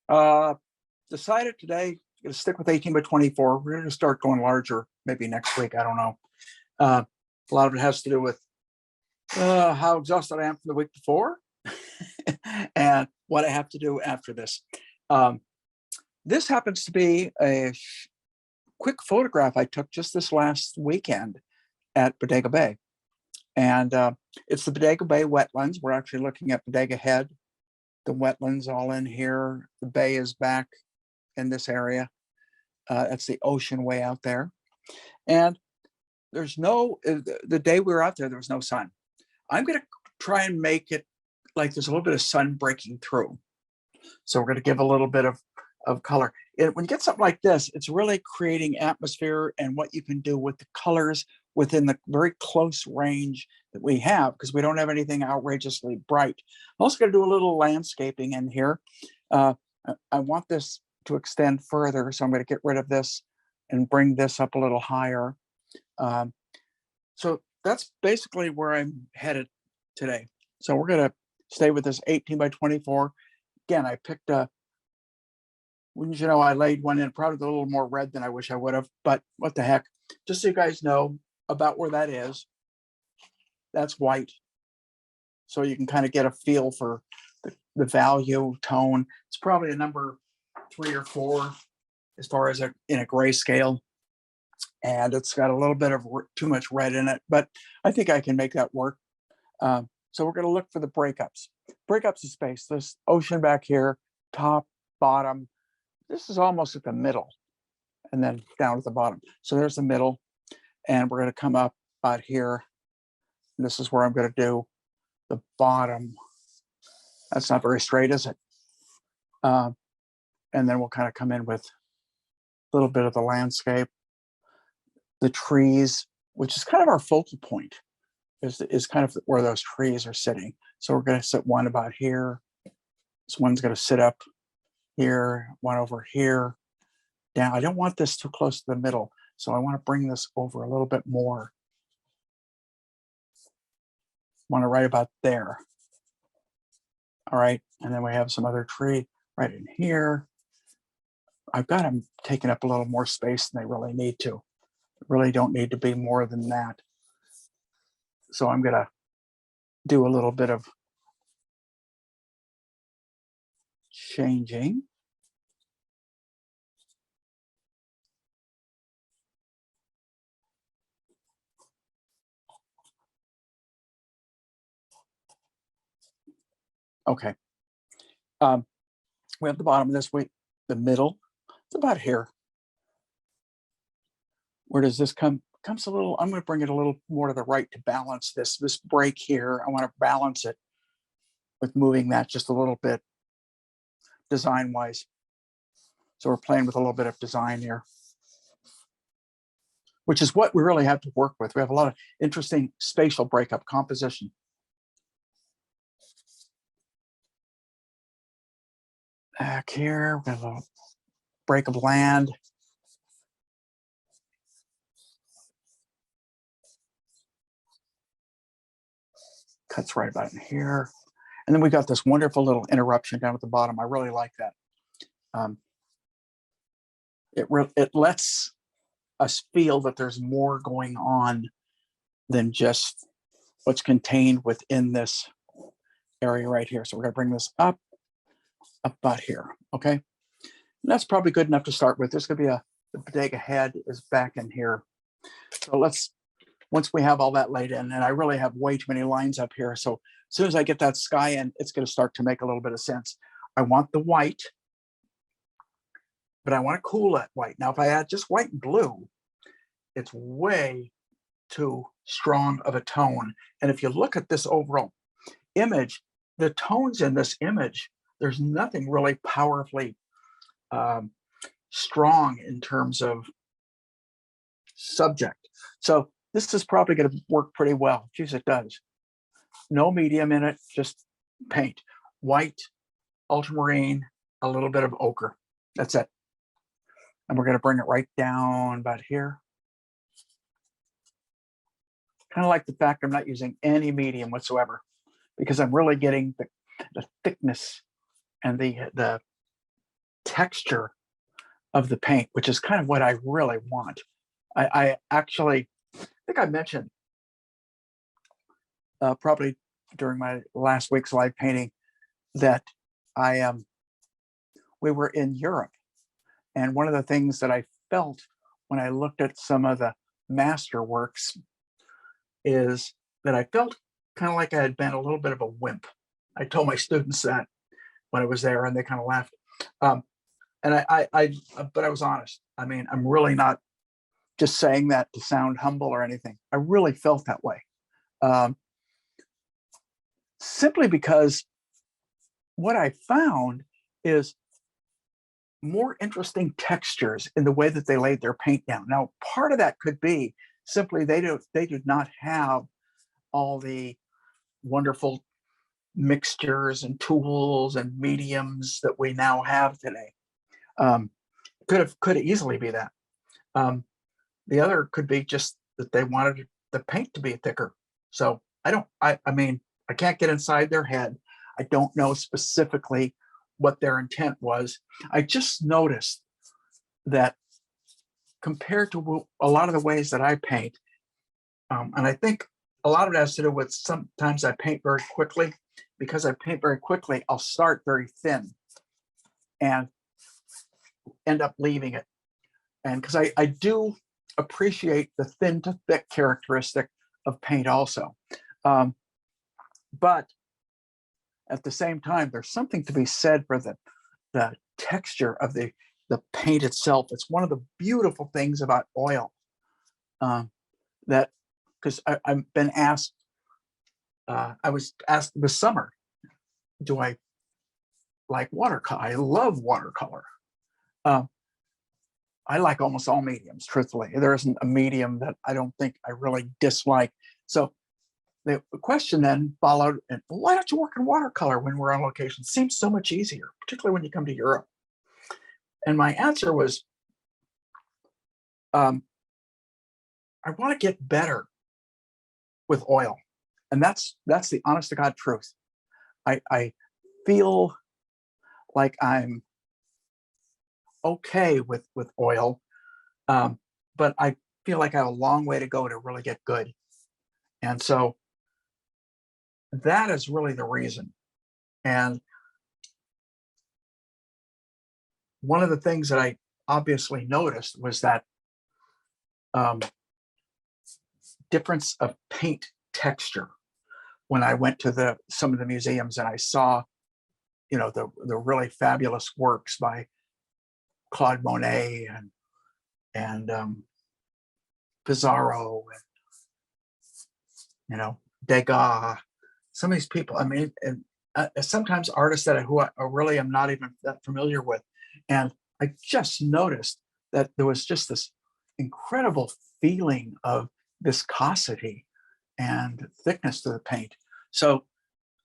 Uh, Decided today going to stick with 18 by 24. We're going to start going larger maybe next week. I don't know. A lot of it has to do with how exhausted I am from the week before and what I have to do after this. This happens to be a quick photograph I took just this last weekend at Bodega Bay. And it's the Bodega Bay wetlands. We're actually looking at Bodega Head, the wetlands all in here. The bay is back in this area. That's the ocean way out there. And there's no, the day we were out there, there was no sun. I'm going to try and make it like there's a little bit of sun breaking through. So we're going to give a little bit of color. When you get something like this, it's really creating atmosphere and what you can do with the colors within the very close range that we have, because we don't have anything outrageously bright. I'm also going to do a little landscaping in here. I want this to extend further, so I'm going to get rid of this and bring this up a little higher. So that's basically where I'm headed today. So we're going to stay with this 18 by 24. Again, I picked a, wouldn't you know, I laid one in, probably a little more red than I wish I would have, but what the heck. Just so you guys know about where that is, that's white. So you can kind of get a feel for the value, tone. It's probably a number 3 or 4 as far as in a grayscale. And it's got a little bit of too much red in it, but I think I can make that work. So we're going to look for the breakups. Breakups of space. This ocean back here, top, bottom. This is almost at the middle, and then down at the bottom. So there's the middle, and we're going to come up out here. And this is where I'm going to do the bottom. That's not very straight, is it? And then we'll kind of come in with a little bit of the landscape, the trees, which is kind of our focal point, is kind of where those trees are sitting. So we're going to sit one about here. This one's going to sit up here, one over here, down. I don't want this too close to the middle, so I want to bring this over a little bit more. Want to right about there. All right, and then we have some other tree right in here. I've got them taking up a little more space than they really need to. Really don't need to be more than that. So I'm going to do a little bit of changing. Okay. We have the bottom of this week, the middle. It's about here. Where does this come? Comes a little, I'm going to bring it a little more to the right to balance this break here. I want to balance it with moving that just a little bit design wise. So we're playing with a little bit of design here, which is what we really have to work with. We have a lot of interesting spatial breakup composition. Back here, we have a break of land. Cuts right about in here. And then we got this wonderful little interruption down at the bottom. I really like that. It lets us feel that there's more going on than just what's contained within this area right here. So we're going to bring this up about here. Okay. And that's probably good enough to start with. There's going to be the Bodega Head is back in here. So once we have all that laid in, and I really have way too many lines up here. So as soon as I get that sky in, it's going to start to make a little bit of sense. I want the white, but I want to cool that white. Now, if I add just white and blue, it's way too strong of a tone. And if you look at this overall image, the tones in this image, there's nothing really powerfully strong in terms of subject. So this is probably going to work pretty well. Geez, it does. No medium in it, just paint. White, ultramarine, a little bit of ochre. That's it. And we're going to bring it right down about here. Kind of like the fact I'm not using any medium whatsoever, because I'm really getting the thickness and the texture of the paint, which is kind of what I really want. I actually think I mentioned probably during my last week's live painting that we were in Europe, and one of the things that I felt when I looked at some of the masterworks is that I felt kind of like I had been a little bit of a wimp. I told my students that when I was there, and they kind of laughed. And but I was honest. I mean, I'm really not just saying that to sound humble or anything. I really felt that way. Simply because what I found is more interesting textures in the way that they laid their paint down. Now, part of that could be simply they did not have all the wonderful mixtures and tools and mediums that we now have today. Could easily be that. The other could be just that they wanted the paint to be thicker. So I mean, I can't get inside their head. I don't know specifically what their intent was. I just noticed that compared to a lot of the ways that I paint, and I think a lot of it has to do with sometimes I paint very quickly. Because I paint very quickly, I'll start very thin and end up leaving it. And because I do appreciate the thin to thick characteristic of paint also. But at the same time, there's something to be said for the texture of the paint itself. It's one of the beautiful things about oil that, because I've been asked, I was asked this summer, do I like watercolor? I love watercolor. I like almost all mediums, truthfully. There isn't a medium that I don't think I really dislike. So the question then followed, and why don't you work in watercolor when we're on location? It seems so much easier, particularly when you come to Europe. And my answer was, I want to get better with oil. And that's the honest to God truth. I feel like I'm okay with oil, but I feel like I have a long way to go to really get good. And so that is really the reason. And one of the things that I obviously noticed was that difference of paint texture when I went to some of the museums and I saw, the really fabulous works by Claude Monet and Pizarro and Degas. Some of these people, I mean, and sometimes artists who I really am not even that familiar with, and I just noticed that there was just this incredible feeling of viscosity and thickness to the paint. So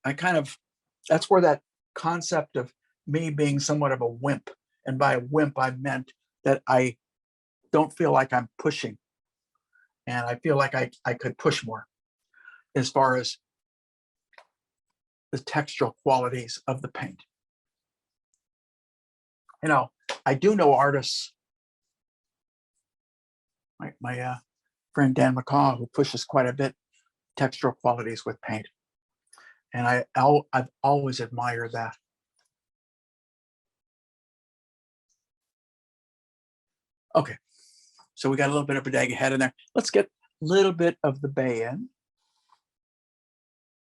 that's where that concept of me being somewhat of a wimp, and by a wimp, I meant that I don't feel like I'm pushing. And I feel like I could push more as far as the textural qualities of the paint. I do know artists, my friend Dan McCaw, who pushes quite a bit textural qualities with paint. And I've always admired that. Okay, so we got a little bit of Bodega Head in there. Let's get a little bit of the Bay in.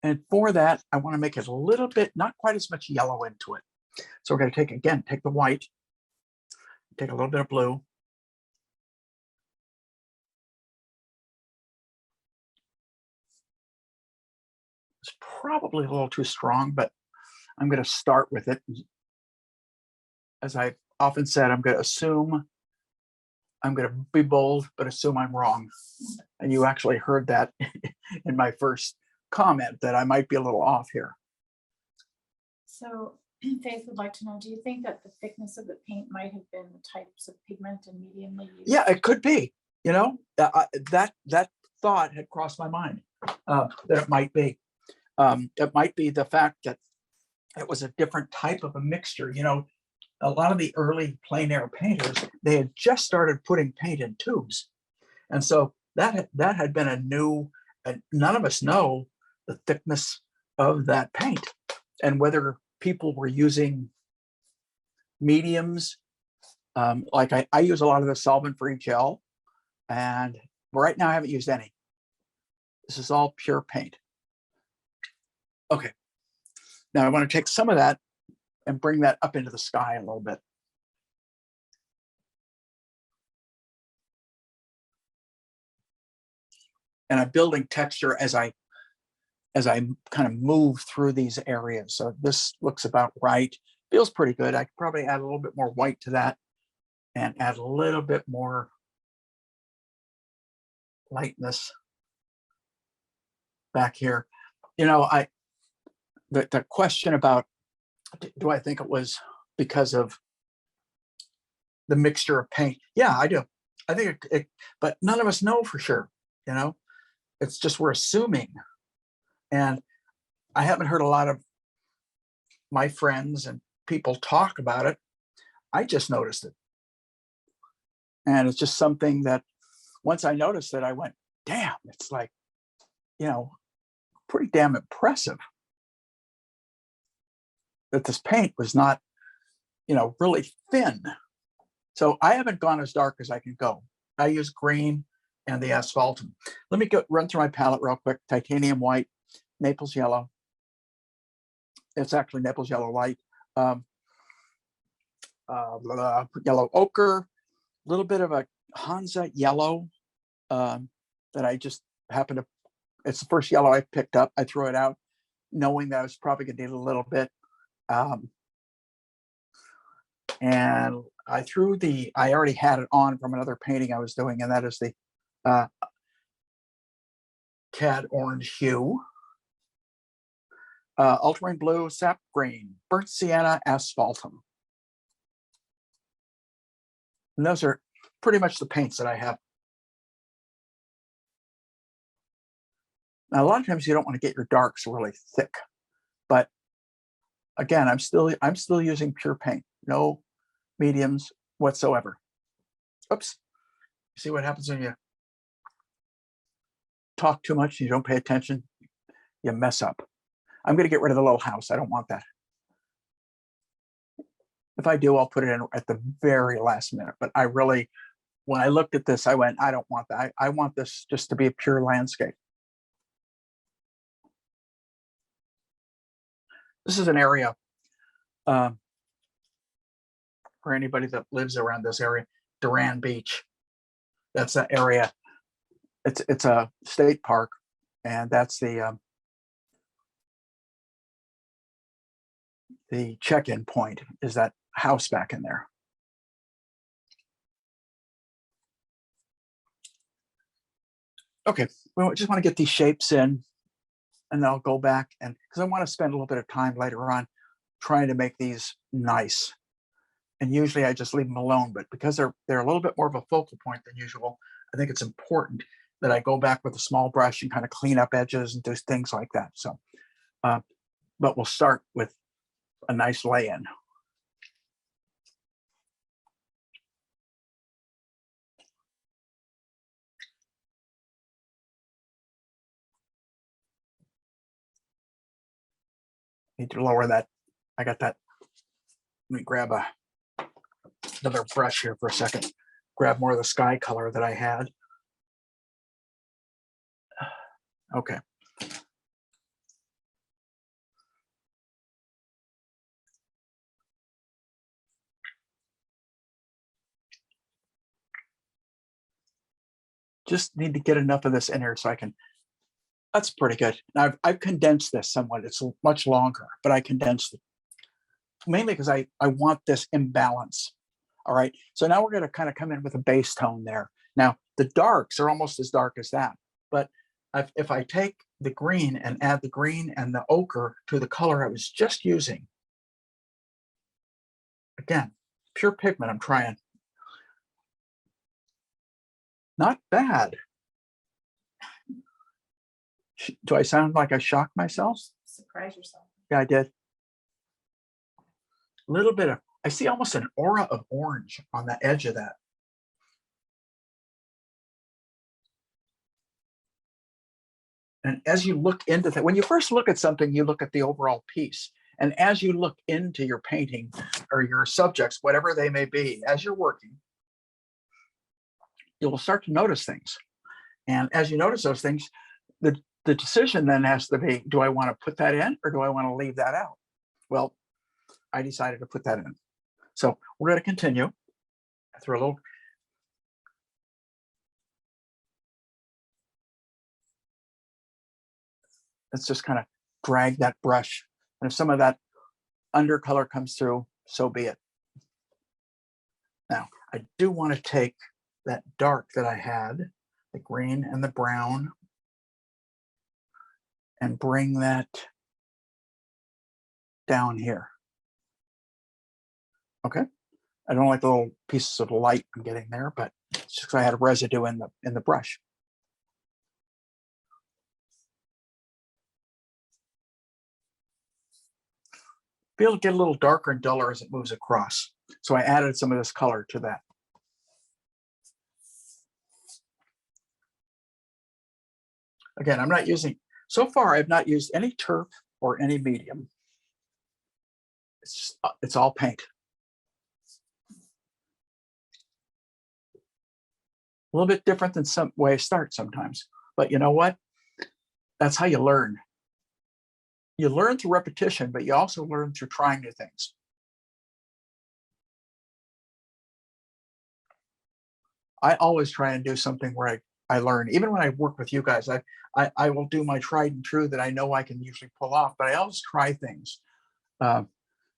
And for that, I want to make it a little bit, not quite as much yellow into it. So we're going to take the white, take a little bit of blue. It's probably a little too strong, but I'm going to start with it. As I've often said, I'm going to be bold, but assume I'm wrong. And you actually heard that in my first comment, that I might be a little off here. So Faith would like to know, do you think that the thickness of the paint might have been the types of pigment and medium they used? Yeah, it could be. That thought had crossed my mind, that it might be. It might be the fact that it was a different type of a mixture. a lot of the early plein air painters, they had just started putting paint in tubes. And so that had been a new, none of us know the thickness of that paint and whether people were using mediums. Like I use a lot of the solvent-free gel, and right now I haven't used any. This is all pure paint. Okay. Now I want to take some of that and bring that up into the sky a little bit. And I'm building texture as I kind of move through these areas. So this looks about right. Feels pretty good. I could probably add a little bit more white to that and add a little bit more lightness back here. You know, the question about, do I think it was because of the mixture of paint? Yeah, I do. I think but none of us know for sure, you know? It's just we're assuming. And I haven't heard a lot of my friends and people talk about it. I just noticed it. And it's just something that once I noticed it, I went, damn, it's like, you know, pretty damn impressive that this paint was not, you know, really thin. So I haven't gone as dark as I can go. I use green and the asphaltum. Let me run through my palette real quick. Titanium white, Naples yellow. It's actually Naples yellow light. Yellow ochre, a little bit of a Hansa yellow that I just happened to, it's the first yellow I picked up. I threw it out knowing that I was probably gonna need a little bit. And I already had it on from another painting I was doing, and that is the cad orange hue. Ultramarine blue, sap green, burnt sienna, asphaltum. And those are pretty much the paints that I have. Now, a lot of times you don't want to get your darks really thick, but again, I'm still using pure paint, no mediums whatsoever. Oops. See what happens when you talk too much and you don't pay attention? You mess up. I'm going to get rid of the little house. I don't want that. If I do, I'll put it in at the very last minute. But I really, when I looked at this, I went, I don't want that. I want this just to be a pure landscape. This is an area for anybody that lives around this area, Duran Beach. That's that area. It's a state park, and that's the check-in point is that house back in there. Okay, we just want to get these shapes in, and then I'll go back and because I want to spend a little bit of time later on trying to make these nice. And usually I just leave them alone, but because they're a little bit more of a focal point than usual, I think it's important that I go back with a small brush and kind of clean up edges and do things like that. So, but we'll start with a nice lay-in. Need to lower that. I got that. Let me grab another brush here for a second. Grab more of the sky color that I had. Okay. Just need to get enough of this in here so I can, that's pretty good. Now I've condensed this somewhat. It's much longer, but I condensed it mainly because I want this imbalance. All right. So now we're going to kind of come in with a base tone there. Now the darks are almost as dark as that, but if I take the green and add the green and the ochre to the color I was just using, again, pure pigment I'm trying. Not bad. Do I sound like I shocked myself? Surprise yourself. Yeah, I did. A little bit of, I see almost an aura of orange on the edge of that. And as you look into that, when you first look at something, you look at the overall piece. And as you look into your painting or your subjects, whatever they may be, as you're working, you'll start to notice things. And as you notice those things, the decision then has to be, do I want to put that in or do I want to leave that out? Well, I decided to put that in. So we're going to continue through a little. Let's just kind of drag that brush. And if some of that undercolor comes through, so be it. Now, I do want to take that dark that I had, the green and the brown, and bring that down here. Okay. I don't like the little pieces of light I'm getting there, but it's just because I had a residue in the brush. Be able to get a little darker and duller as it moves across. So I added some of this color to that. Again, I'm not using, so far I've not used any turf or any medium. It's all paint. A little bit different than some way I start sometimes, but you know what? That's how you learn. You learn through repetition, but you also learn through trying new things. I always try and do something where I learn. Even when I work with you guys, I will do my tried and true that I know I can usually pull off, but I always try things,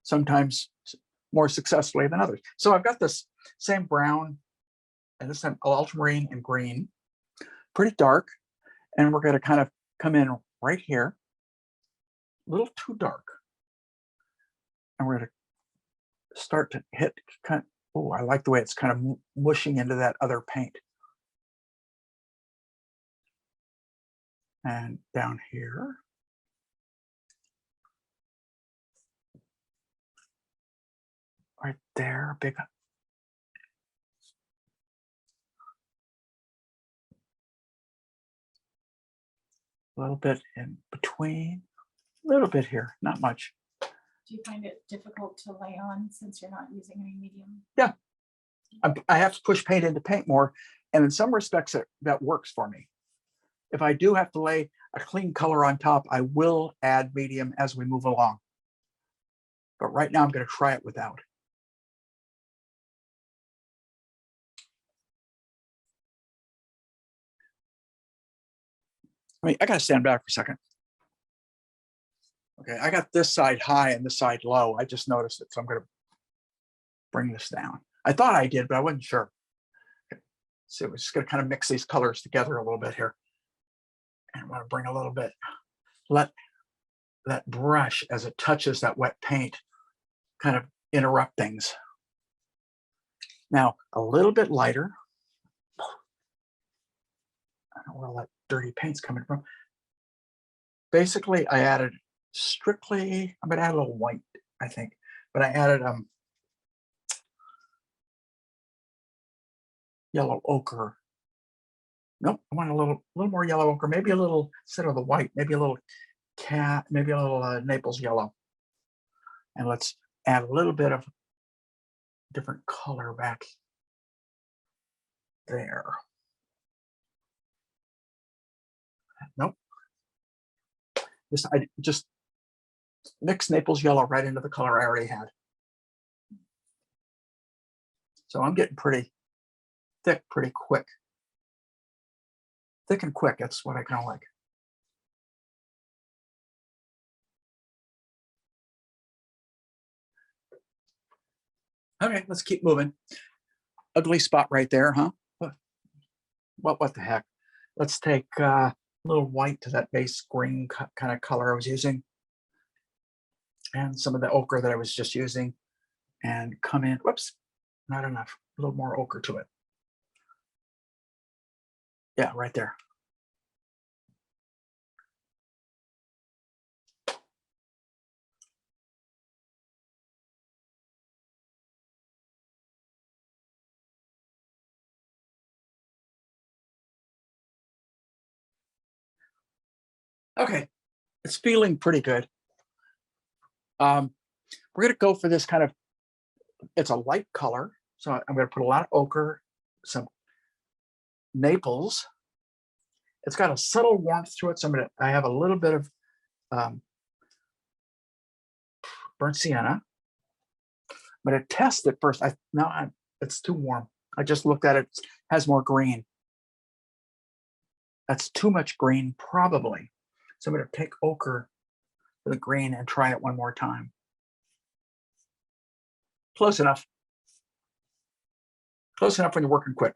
sometimes more successfully than others. So I've got this same brown, and this time ultramarine and green, pretty dark, and we're going to kind of come in right here, a little too dark, and we're going to start to hit kind of, oh, I like the way it's kind of mushing into that other paint. And down here. Right there, big. A little bit in between, a little bit here, not much. Do you find it difficult to lay on since you're not using any medium? Yeah, I have to push paint into paint more, and in some respects that works for me. If I do have to lay a clean color on top, I will add medium as we move along. But right now I'm going to try it without. I got to stand back for a second. Okay, I got this side high and this side low. I just noticed it, so I'm going to bring this down. I thought I did, but I wasn't sure. Okay. So we're just going to kind of mix these colors together a little bit here. And I'm going to bring a little bit, let that brush, as it touches that wet paint, kind of interrupt things. Now, a little bit lighter. I don't know where all that dirty paint's coming from. Basically, I added strictly, I'm going to add a little white, I think, but I added yellow ochre. Nope, I want a little more yellow ochre, maybe a little, instead of the white, maybe a little Naples yellow. And let's add a little bit of different color back there. Nope. I just mix Naples yellow right into the color I already had. So I'm getting pretty thick, pretty quick. Thick and quick, that's what I kind of like. Okay, let's keep moving. Ugly spot right there, huh? What the heck? Let's take a little white to that base green kind of color I was using, and some of the ochre that I was just using, and come in. Whoops, not enough. A little more ochre to it. Yeah, right there. Okay, it's feeling pretty good. We're gonna go for this kind of, it's a light color. So I'm gonna put a lot of ochre, some Naples. It's got a subtle warmth to it. So I have a little bit of burnt sienna. I'm gonna test it first. It's too warm. I just looked at it, it has more green. That's too much green, probably. So I'm gonna take ochre for the green and try it one more time. Close enough. Close enough when you're working quick.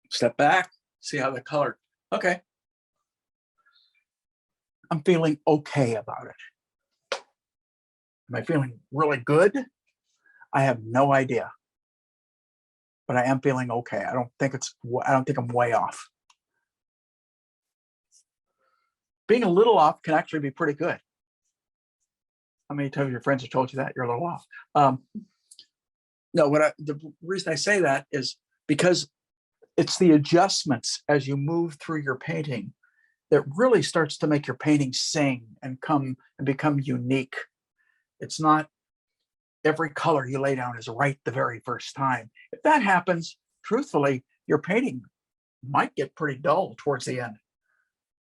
Step back, see how the color, okay. I'm feeling okay about it. Am I feeling really good? I have no idea. But I am feeling okay. I don't think I'm way off. Being a little off can actually be pretty good. How many times your friends have told you that you're a little off? No, the reason I say that is because it's the adjustments as you move through your painting that really starts to make your painting sing and become unique. It's not every color you lay down is right the very first time. If that happens, truthfully, your painting might get pretty dull towards the end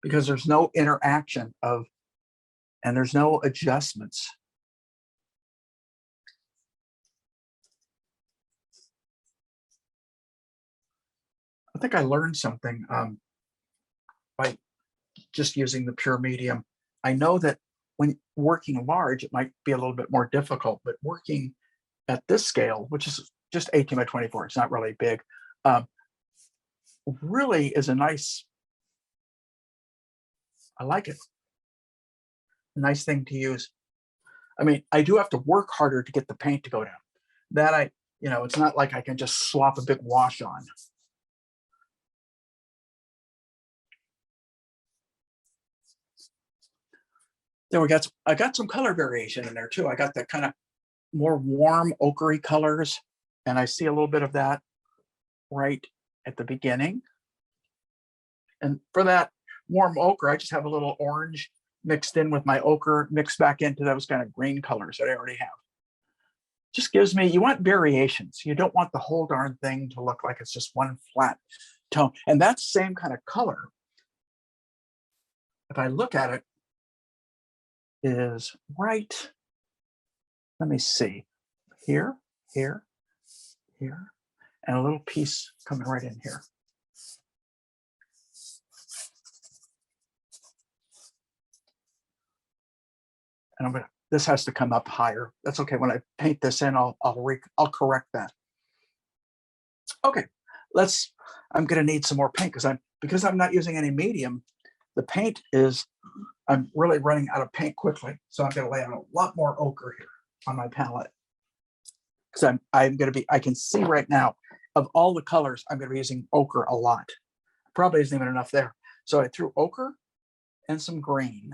because there's no interaction and there's no adjustments. I think I learned something by just using the pure medium. I know that when working large, it might be a little bit more difficult, but working at this scale, which is just 18 by 24, it's not really big, really is a nice, I like it. A nice thing to use. I mean, I do have to work harder to get the paint to go down. That it's not like I can just slop a big wash on. Then I got some color variation in there too. I got that kind of more warm ochre colors, and I see a little bit of that right at the beginning. And for that warm ochre, I just have a little orange mixed in with my ochre, mixed back into those kind of green colors that I already have. Just gives me, you want variations. You don't want the whole darn thing to look like it's just one flat tone. And that same kind of color, if I look at it, is right, let me see, here, here, here, and a little piece coming right in here. And this has to come up higher. That's okay. When I paint this in, I'll correct that. Okay, I'm gonna need some more paint because I'm not using any medium. The paint I'm really running out of paint quickly. So I'm gonna lay on a lot more ochre here on my palette. Because I can see right now of all the colors, I'm gonna be using ochre a lot. Probably isn't even enough there. So I threw ochre and some green.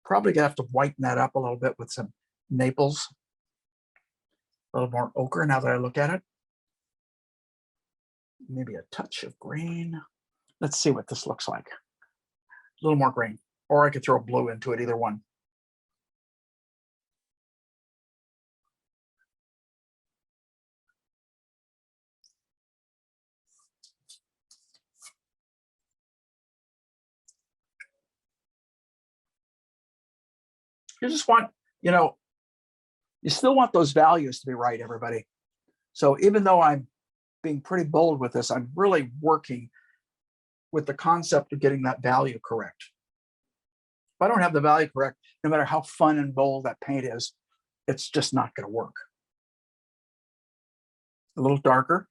Probably gonna have to whiten that up a little bit with some Naples. A little more ochre now that I look at it. Maybe a touch of green. Let's see what this looks like. A little more green, or I could throw blue into it, either one. You just want, you still want those values to be right, everybody. So even though I'm being pretty bold with this, I'm really working with the concept of getting that value correct. If I don't have the value correct, no matter how fun and bold that paint is, it's just not going to work. A little darker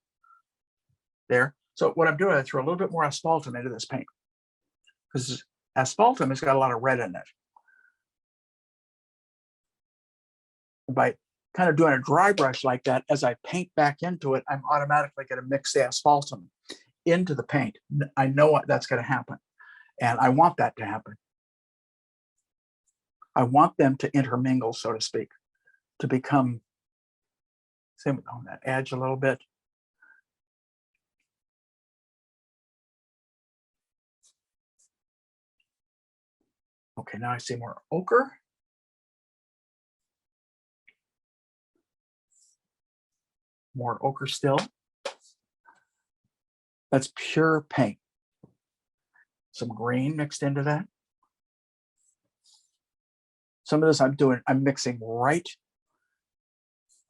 there. So what I'm doing, I throw a little bit more asphaltum into this paint because asphaltum has got a lot of red in it. By kind of doing a dry brush like that, as I paint back into it, I'm automatically going to mix the asphaltum into the paint. I know that's going to happen, and I want that to happen. I want them to intermingle, so to speak, to become Same on that edge a little bit. Okay, now I see more ochre. More ochre still. That's pure paint. Some green mixed into that. Some of this I'm mixing right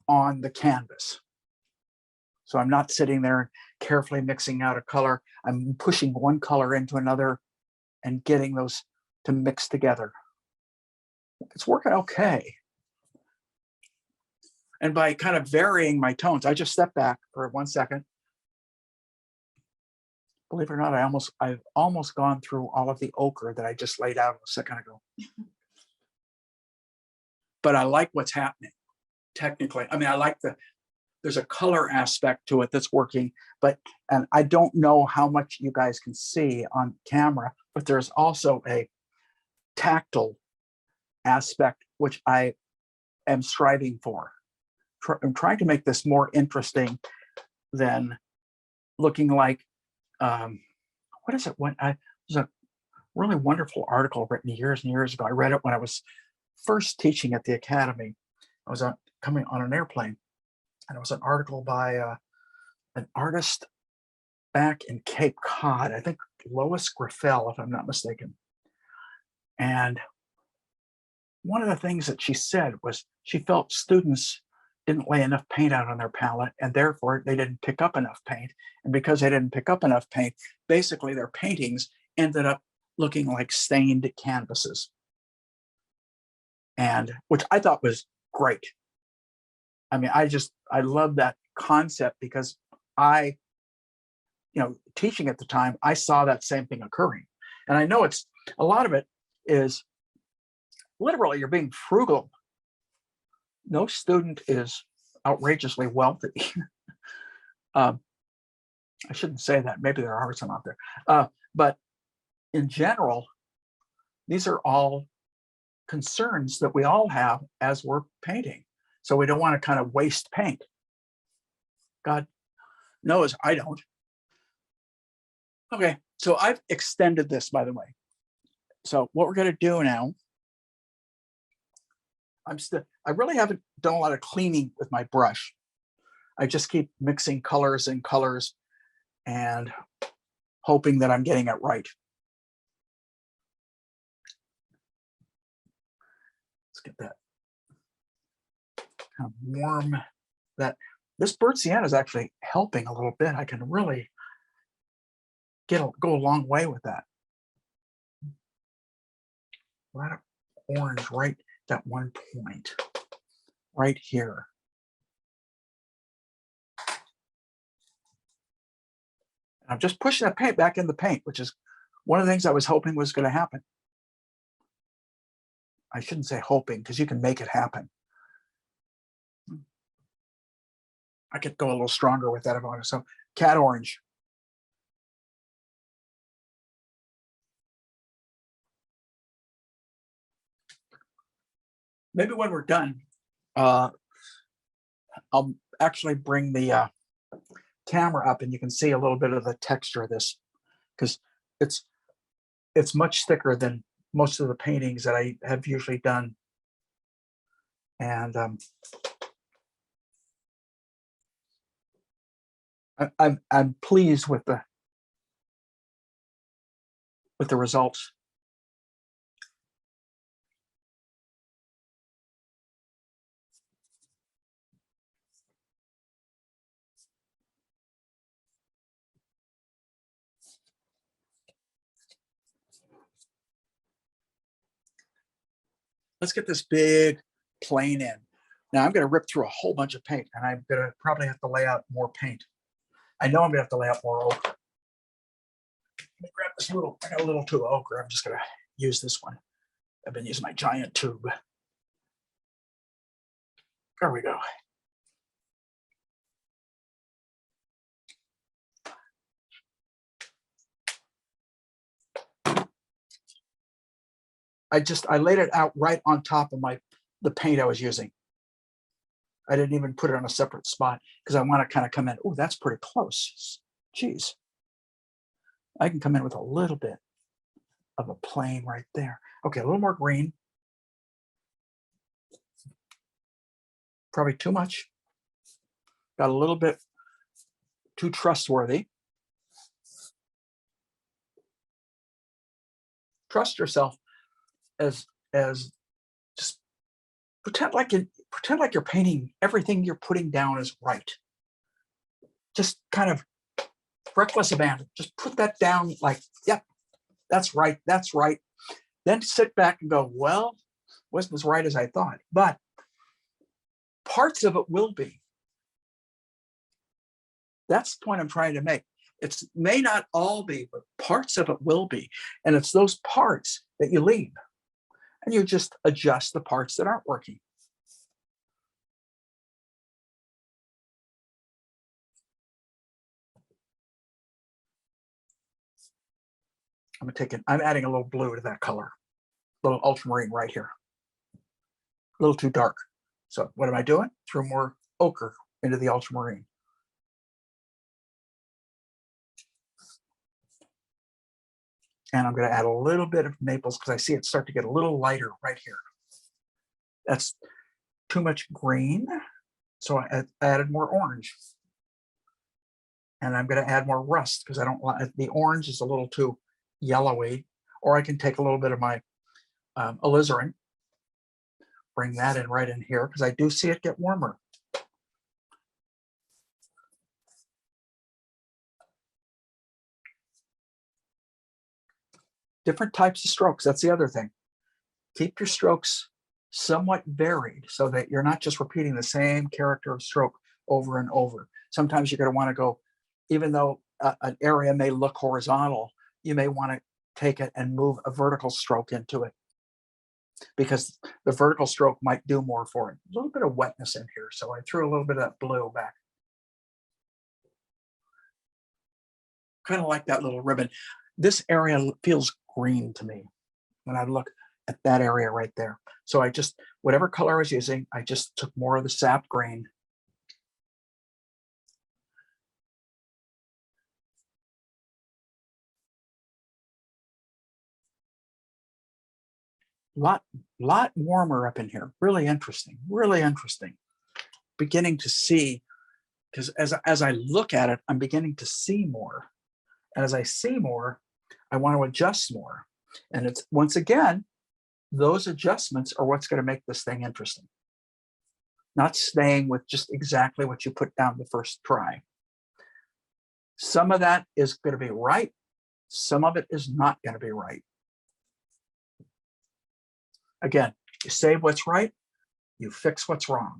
on the canvas. So I'm not sitting there carefully mixing out a color. I'm pushing one color into another and getting those to mix together. It's working okay. And by kind of varying my tones, I just step back for 1 second. Believe it or not, I've almost gone through all of the ochre that I just laid out a second ago. But I like what's happening technically. I mean, I like there's a color aspect to it that's working, and I don't know how much you guys can see on camera, but there's also a tactile aspect, which I am striving for. I'm trying to make this more interesting than looking like, what is it? There's a really wonderful article written years and years ago. I read it when I was first teaching at the academy. I was coming on an airplane, and it was an article by an artist back in Cape Cod, I think Lois Graffel, if I'm not mistaken. And one of the things that she said was she felt students didn't lay enough paint out on their palette, and therefore they didn't pick up enough paint. And because they didn't pick up enough paint, basically their paintings ended up looking like stained canvases. And which I thought was great. I mean, I love that concept because teaching at the time, I saw that same thing occurring. And I know a lot of it is literally you're being frugal. No student is outrageously wealthy. I shouldn't say that. Maybe there are some out there. But in general, these are all concerns that we all have as we're painting. So we don't want to kind of waste paint. God knows I don't. Okay, so I've extended this, by the way. So what we're going to do now, I really haven't done a lot of cleaning with my brush. I just keep mixing colors and colors and hoping that I'm getting it right. Let's get that kind of warm. This burnt sienna is actually helping a little bit. I can really go a long way with that. A lot of orange right at one point, right here. And I'm just pushing that paint back in the paint, which is one of the things I was hoping was going to happen. I shouldn't say hoping, because you can make it happen. I could go a little stronger with that if I wanted. So cat orange. Maybe when we're done, I'll actually bring the camera up and you can see a little bit of the texture of this, because it's much thicker than most of the paintings that I have usually done. And I'm pleased with the results. Let's get this big plane in. Now I'm going to rip through a whole bunch of paint, and I'm going to probably have to lay out more paint. I know I'm going to have to lay out more ochre. Let me grab this little, I got a little tube of ochre. I'm just going to use this one. I've been using my giant tube. There we go. I laid it out right on top of the paint I was using. I didn't even put it on a separate spot because I want to kind of come in. Oh, that's pretty close. Geez. I can come in with a little bit of a plane right there. Okay, a little more green. Probably too much. Got a little bit too trustworthy. Trust yourself as just pretend like you're painting everything you're putting down is right. Just kind of reckless abandon. Just put that down like, yep, that's right, that's right. Then sit back and go, well, wasn't as right as I thought, but parts of it will be. That's the point I'm trying to make. It may not all be, but parts of it will be. And it's those parts that you leave. And you just adjust the parts that aren't working. I'm adding a little blue to that color, a little ultramarine right here. A little too dark. So what am I doing? Throw more ochre into the ultramarine. And I'm going to add a little bit of maples because I see it start to get a little lighter right here. That's too much green. So I added more orange. And I'm going to add more rust because I don't want the orange is a little too yellowy. Or I can take a little bit of my alizarin, bring that in right in here because I do see it get warmer. Different types of strokes. That's the other thing. Keep your strokes somewhat varied so that you're not just repeating the same character of stroke over and over. Sometimes you're going to want to go, even though an area may look horizontal, you may want to take it and move a vertical stroke into it because the vertical stroke might do more for it. A little bit of wetness in here. So I threw a little bit of that blue back. Kind of like that little ribbon. This area feels green to me when I look at that area right there. So I just, whatever color I was using, I just took more of the sap green. Lot warmer up in here. Really interesting. Really interesting. Beginning to see, because as I look at it, I'm beginning to see more. And as I see more, I want to adjust more. And it's once again, those adjustments are what's going to make this thing interesting. Not staying with just exactly what you put down the first try. Some of that is going to be right. Some of it is not going to be right. Again, you save what's right, you fix what's wrong.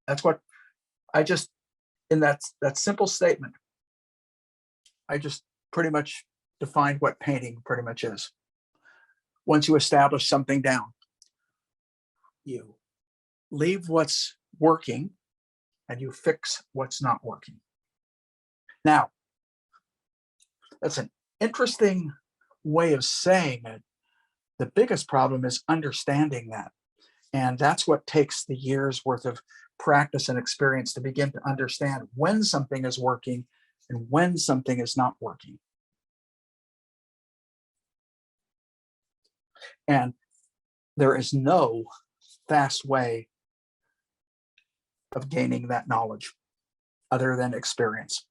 That's what I just, in that simple statement, I just pretty much defined what painting pretty much is. Once you establish something down, you leave what's working and you fix what's not working. Now, that's an interesting way of saying it. The biggest problem is understanding that. And that's what takes the years worth of practice and experience to begin to understand when something is working and when something is not working. And there is no fast way of gaining that knowledge other than experience.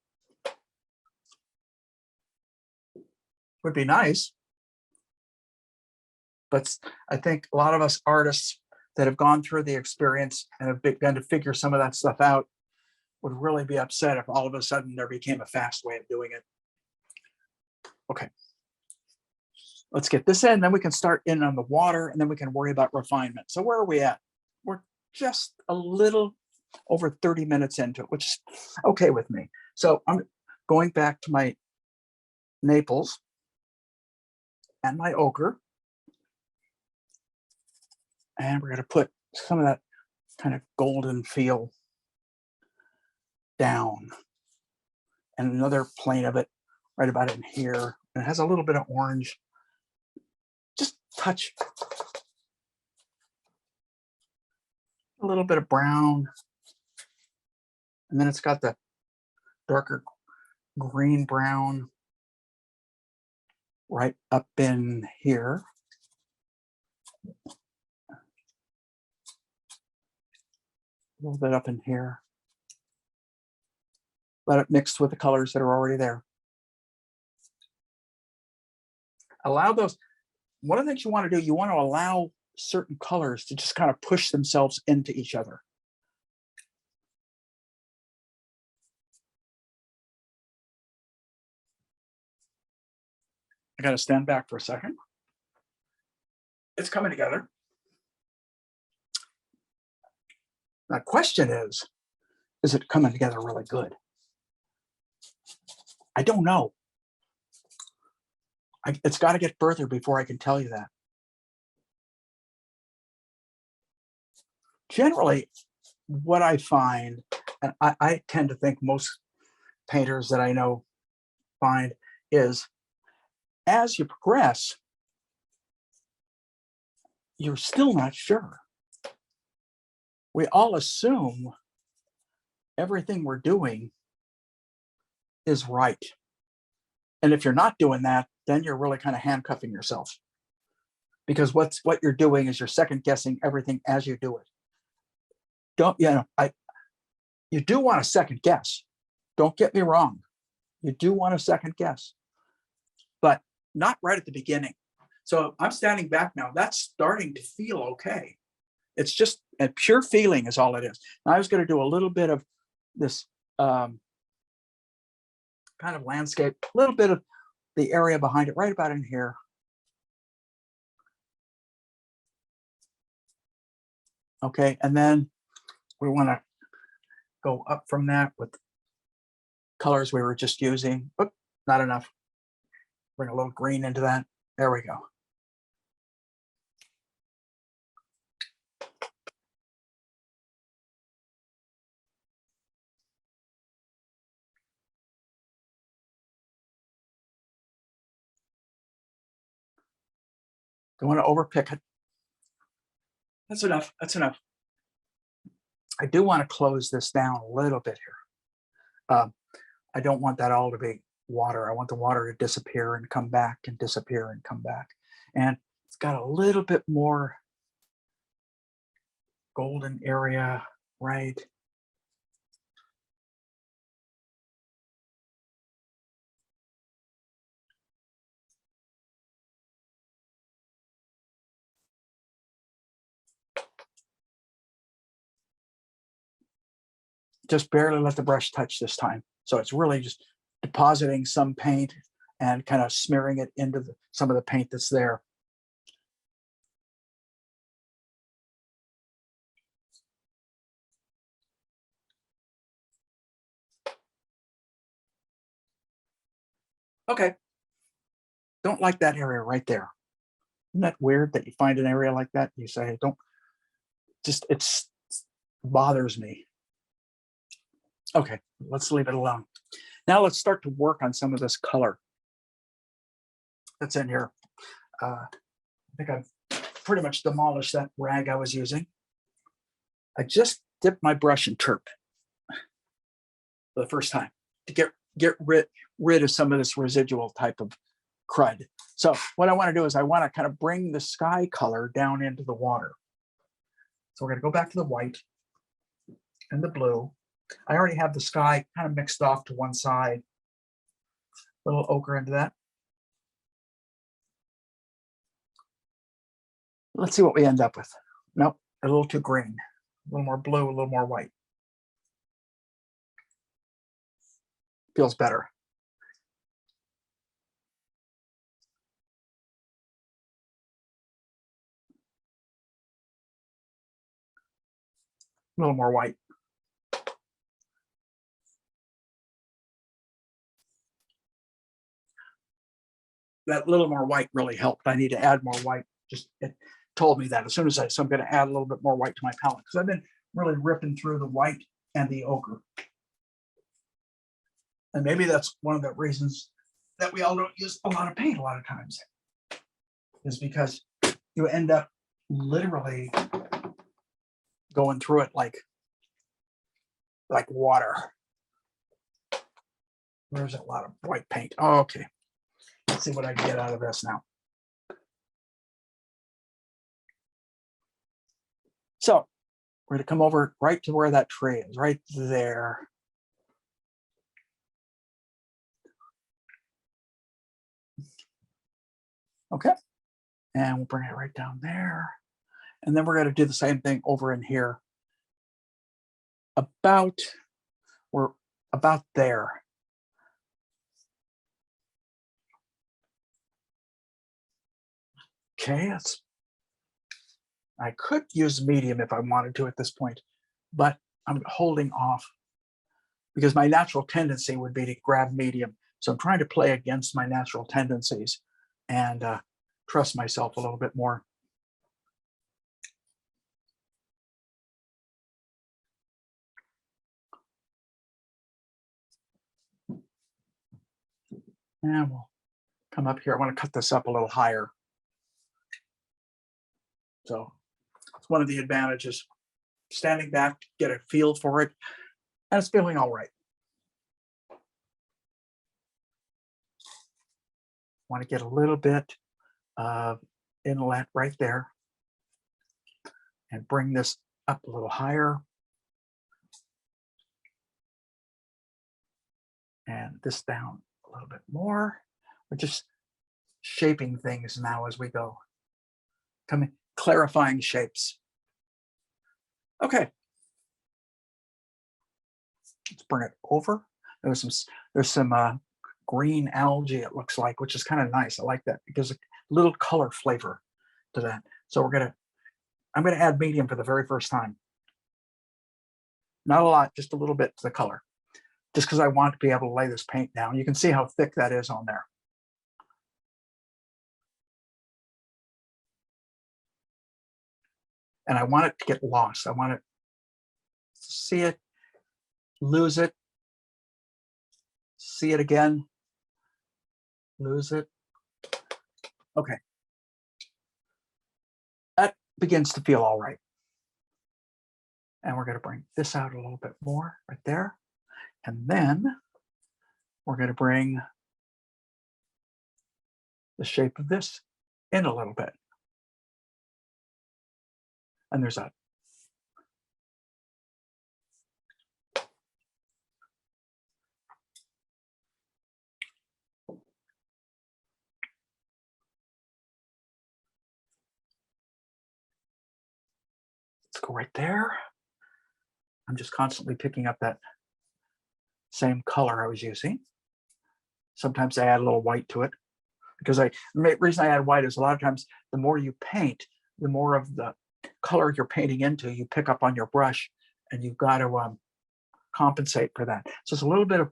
Would be nice, but I think a lot of us artists that have gone through the experience and have begun to figure some of that stuff out would really be upset if all of a sudden there became a fast way of doing it. Okay. Let's get this in, then we can start in on the water, and then we can worry about refinement. So where are we at? We're just a little over 30 minutes into it, which is okay with me. So I'm going back to my Naples and my ochre. And we're going to put some of that kind of golden feel down. And another plane of it right about in here. And it has a little bit of orange. Just touch a little bit of brown. And then it's got the darker green brown right up in here. A little bit up in here. Let it mix with the colors that are already there. Allow those. One of the things you want to do, you want to allow certain colors to just kind of push themselves into each other. I got to stand back for a second. It's coming together. The question is it coming together really good? I don't know. It's got to get further before I can tell you that. Generally, what I find, and I tend to think most painters that I know find, is as you progress, you're still not sure. We all assume everything we're doing is right. And if you're not doing that, then you're really kind of handcuffing yourself. Because what you're doing is you're second guessing everything as you do it. You do want to second guess. Don't get me wrong. You do want to second guess, but not right at the beginning. So I'm standing back now. That's starting to feel okay. It's just a pure feeling is all it is. Now I was going to do a little bit of this kind of landscape, a little bit of the area behind it, right about in here. Okay, and then we want to go up from that with colors we were just using. Oop, not enough. Bring a little green into that. There we go. Don't want to overpick it. That's enough. That's enough. I do want to close this down a little bit here. I don't want that all to be water. I want the water to disappear and come back and disappear and come back. And it's got a little bit more golden area, right? Just barely let the brush touch this time. So it's really just depositing some paint and kind of smearing it into some of the paint that's there. Okay. Don't like that area right there. Isn't that weird that you find an area like that? You say, don't, just, it bothers me. Okay, let's leave it alone. Now let's start to work on some of this color that's in here. I think I've pretty much demolished that rag I was using. I just dipped my brush in turp for the first time to get rid of some of this residual type of crud. So what I want to do is I want to kind of bring the sky color down into the water. So we're going to go back to the white and the blue. I already have the sky kind of mixed off to one side. A little ochre into that. Let's see what we end up with. Nope, a little too green. A little more blue, a little more white. Feels better. A little more white. That little more white really helped. I need to add more white. Just it told me that as soon as so I'm going to add a little bit more white to my palette because I've been really ripping through the white and the ochre. And maybe that's one of the reasons that we all don't use a lot of paint a lot of times, is because you end up literally going through it like like water. There's a lot of white paint. Oh, okay. Let's see what I can get out of this now. So we're going to come over right to where that tree is, right there. Okay. And we'll bring it right down there. And then we're going to do the same thing over in here. We're about there. Okay, I could use medium if I wanted to at this point, but I'm holding off because my natural tendency would be to grab medium. So I'm trying to play against my natural tendencies and trust myself a little bit more. And we'll come up here. I want to cut this up a little higher. So it's one of the advantages. Standing back, get a feel for it, and it's feeling all right. Want to get a little bit of inlet right there and bring this up a little higher. And this down a little bit more. We're just shaping things now as we go. Clarifying shapes. Okay. Let's bring it over. There's some green algae, it looks like, which is kind of nice. I like that because a little color flavor to that. So I'm gonna add medium for the very first time. Not a lot, just a little bit to the color, just because I want to be able to lay this paint down. You can see how thick that is on there. And I want it to get lost. I want to see it, lose it, see it again, lose it. Okay. That begins to feel all right. And we're going to bring this out a little bit more right there. And then we're going to bring the shape of this in a little bit. And there's that. Let's go right there. I'm just constantly picking up that same color I was using. Sometimes I add a little white to it because the reason I add white is a lot of times the more you paint, the more of the color you're painting into you pick up on your brush, and you've got to compensate for that. So it's a little bit of,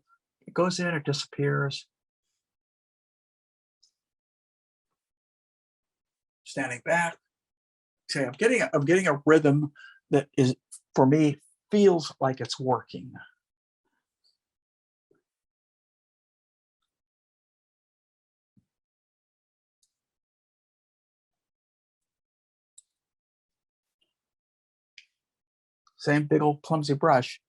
it goes in, it disappears. Standing back. Okay, I'm getting a rhythm that is, for me, feels like it's working. Same big old clumsy brush.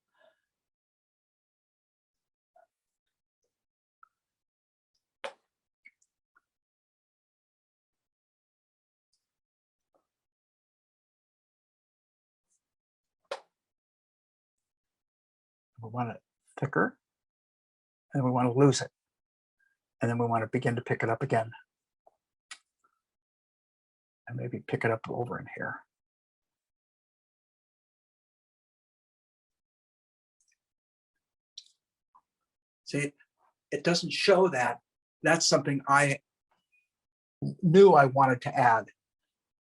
We want it thicker, and we want to lose it. And then we want to begin to pick it up again. And maybe pick it up over in here. See, it doesn't show that. That's something I knew I wanted to add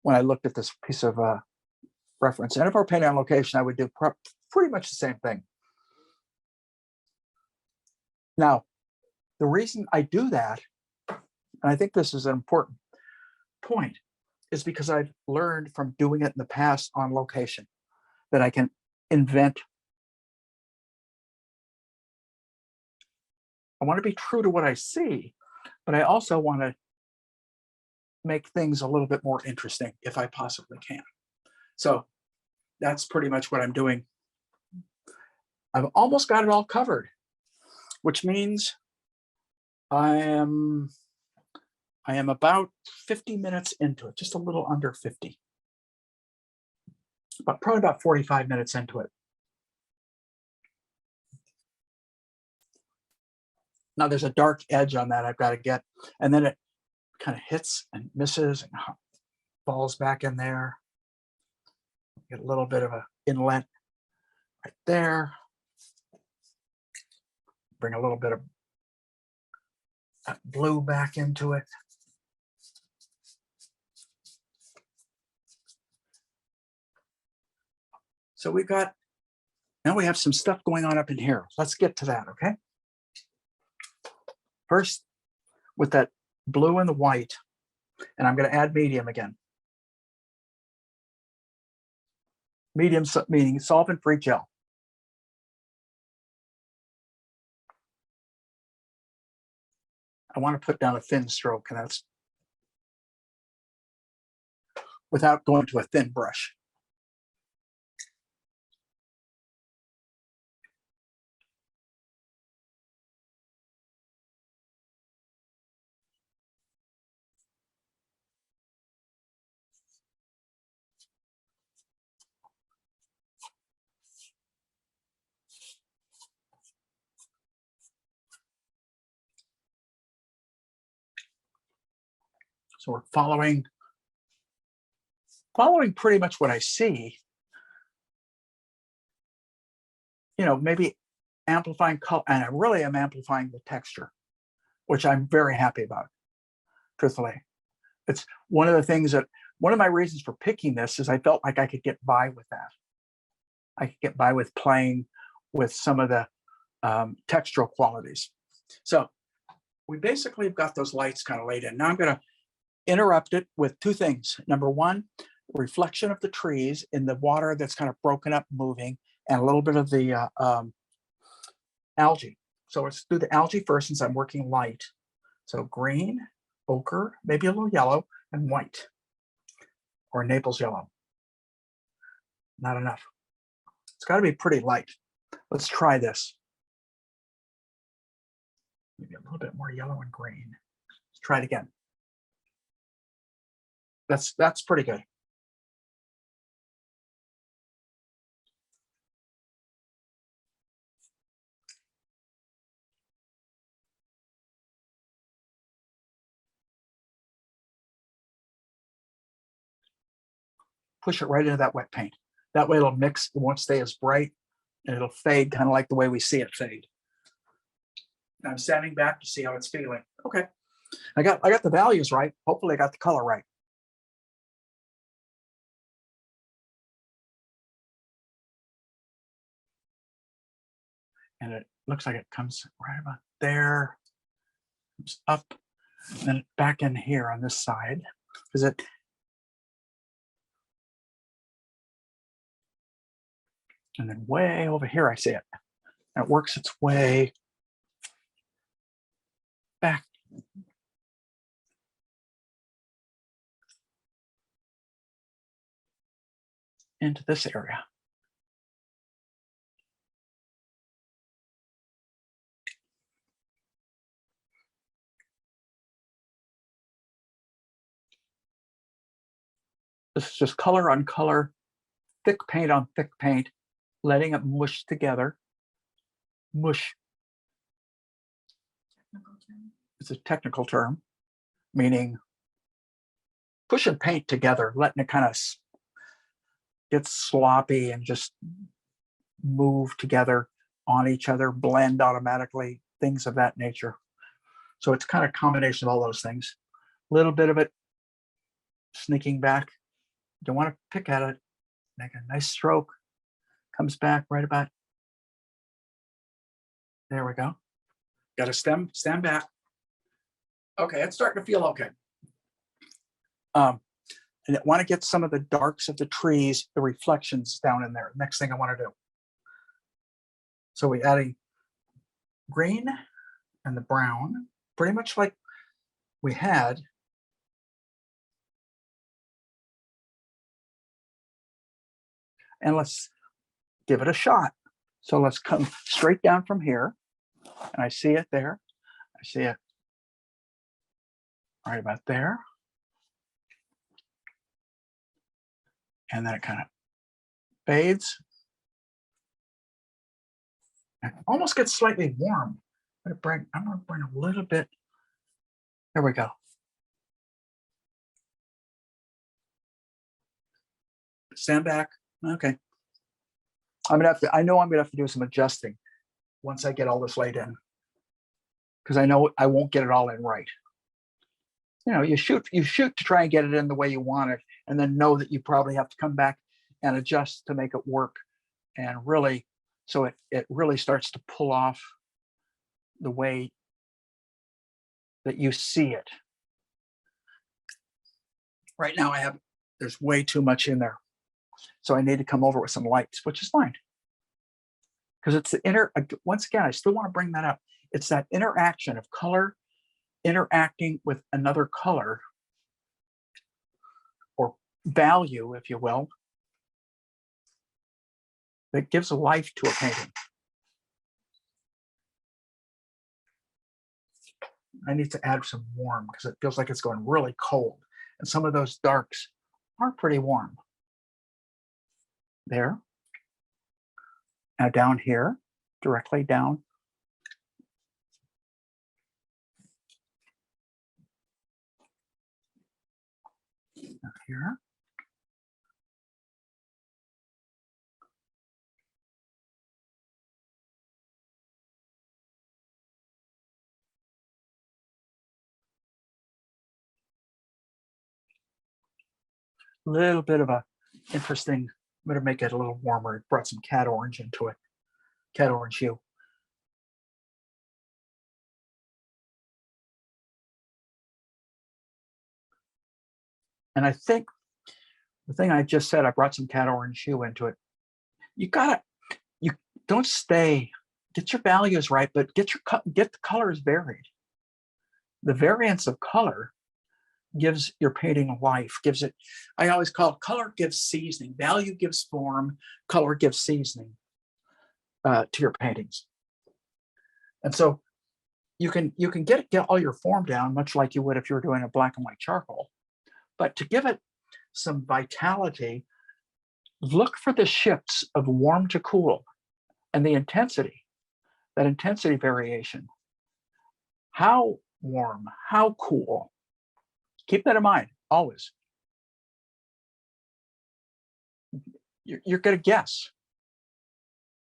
when I looked at this piece of reference. And if I were painting on location, I would do pretty much the same thing. Now, the reason I do that, and I think this is an important point, is because I've learned from doing it in the past on location that I can invent. I want to be true to what I see, but I also want to make things a little bit more interesting if I possibly can. So that's pretty much what I'm doing. I've almost got it all covered, which means I am about 50 minutes into it, just a little under 50, but probably about 45 minutes into it. Now there's a dark edge on that I've got to get, and then it kind of hits and misses and falls back in there. Get a little bit of an inlet right there. Bring a little bit of that blue back into it. So we've got, now we have some stuff going on up in here. Let's get to that, okay? First, with that blue and the white, and I'm going to add medium again. Medium meaning solvent-free gel. I want to put down a thin stroke, and that's without going to a thin brush. So we're following pretty much what I see. You know, maybe amplifying color, and I really am amplifying the texture, which I'm very happy about, truthfully. It's one of the things that, one of my reasons for picking this is I felt like I could get by with that. I could get by with playing with some of the textural qualities. So we basically have got those lights kind of laid in. Now I'm going to interrupt it with two things. Number one, reflection of the trees in the water that's kind of broken up, moving, and a little bit of the algae. So let's do the algae first, since I'm working light. So green, ochre, maybe a little yellow, and white, or Naples yellow. Not enough. It's got to be pretty light. Let's try this. Maybe a little bit more yellow and green. Let's try it again. That's pretty good. Push it right into that wet paint. That way it'll mix, it won't stay as bright, and it'll fade kind of like the way we see it fade. I'm standing back to see how it's feeling. Okay, I got the values right. Hopefully I got the color right. And it looks like it comes right about there, comes up, and then back in here on this side. Is it? And then way over here, I see it. And it works its way back. Into this area. This is just color on color, thick paint on thick paint, letting it mush together. Mush. It's a technical term, meaning pushing paint together, letting it kind of get sloppy and just move together on each other, blend automatically, things of that nature. So it's kind of a combination of all those things. A little bit of it sneaking back. Don't want to pick at it. Make a nice stroke. Comes back right about. There we go. Got to stand back. Okay, it's starting to feel okay. And I want to get some of the darks of the trees, the reflections down in there. Next thing I want to do. So we're adding green and the brown, pretty much like we had. And let's give it a shot. So let's come straight down from here. And I see it there. I see it right about there. And then it kind of fades. It almost gets slightly warm. I'm going to bring a little bit. There we go. Stand back. Okay. I know I'm gonna have to do some adjusting once I get all this laid in, because I know I won't get it all in right. You know, you shoot to try and get it in the way you want it, and then know that you probably have to come back and adjust to make it work. And really, so it really starts to pull off the way that you see it. Right now there's way too much in there. So I need to come over with some lights, which is fine. Because it's the once again, I still want to bring that up. It's that interaction of color interacting with another color or value, if you will, that gives a life to a painting. I need to add some warm because it feels like it's going really cold. And some of those darks are pretty warm. There. Now down here, directly down. Down here. Little bit of a interesting, I'm going to make it a little warmer. It brought some cat orange into it, cat orange hue. And I think the thing I just said, I brought some cat orange hue into it. You don't get your values right, but get the colors varied. The variance of color gives your painting life, I always call it color gives seasoning, value gives form, color gives seasoning to your paintings. And so you can get all your form down, much like you would if you were doing a black and white charcoal. But to give it some vitality, look for the shifts of warm to cool and the intensity, that intensity variation. How warm, how cool. Keep that in mind, always. You're going to guess,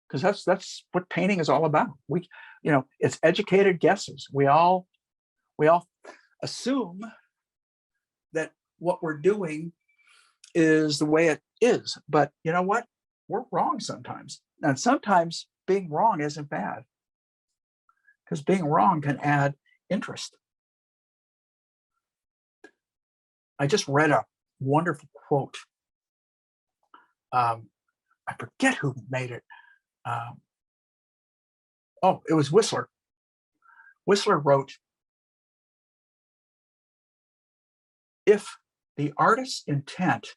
because that's what painting is all about. It's educated guesses. We all assume that what we're doing is the way it is, but you know what? We're wrong sometimes, and sometimes being wrong isn't bad, because being wrong can add interest. I just read a wonderful quote. I forget who made it. It was Whistler. Whistler wrote, if the artist's intent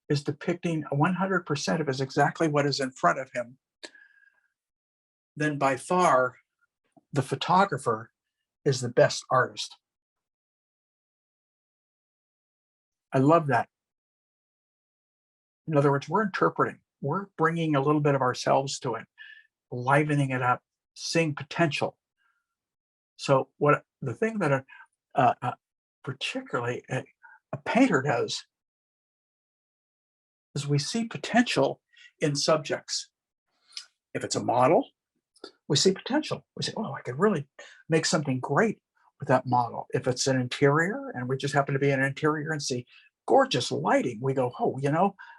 is depicting 100% of exactly what is in front of him, then by far the photographer is the best artist. I love that. In other words, we're interpreting, we're bringing a little bit of ourselves to it, livening it up, seeing potential. So the thing that particularly a painter does is we see potential in subjects. If it's a model, we see potential. We say, oh, I could really make something great with that model. If it's an interior and we just happen to be in an interior and see gorgeous lighting, we go, oh,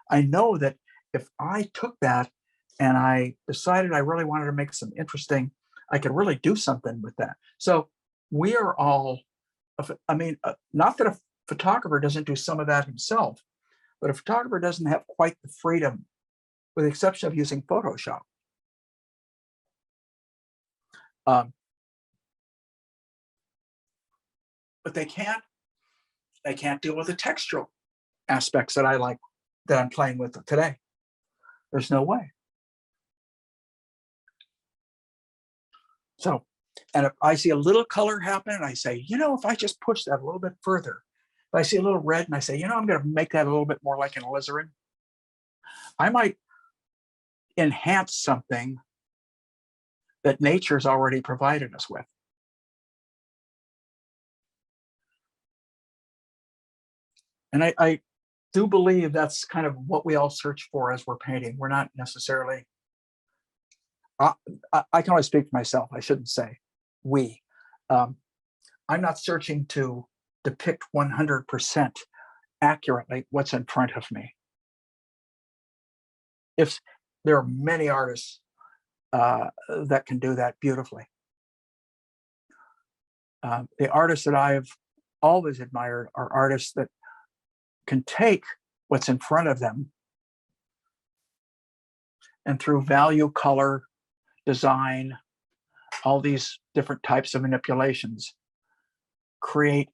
I know that if I took that and I decided I really wanted to make some interesting, I could really do something with that. So we are all, not that a photographer doesn't do some of that himself, but a photographer doesn't have quite the freedom, with the exception of using Photoshop. But they can't deal with the textural aspects that I'm playing with today. There's no way. So, and if I see a little color happen, and I say, you know, if I just push that a little bit further, if I see a little red and I say, you know, I'm going to make that a little bit more like an alizarin, I might enhance something that nature's already provided us with. And I do believe that's kind of what we all search for as we're painting. We're not necessarily, I can only speak for myself. I shouldn't say we. I'm not searching to depict 100% accurately what's in front of me. If there are many artists that can do that beautifully. The artists that I've always admired are artists that can take what's in front of them and through value, color, design, all these different types of manipulations, create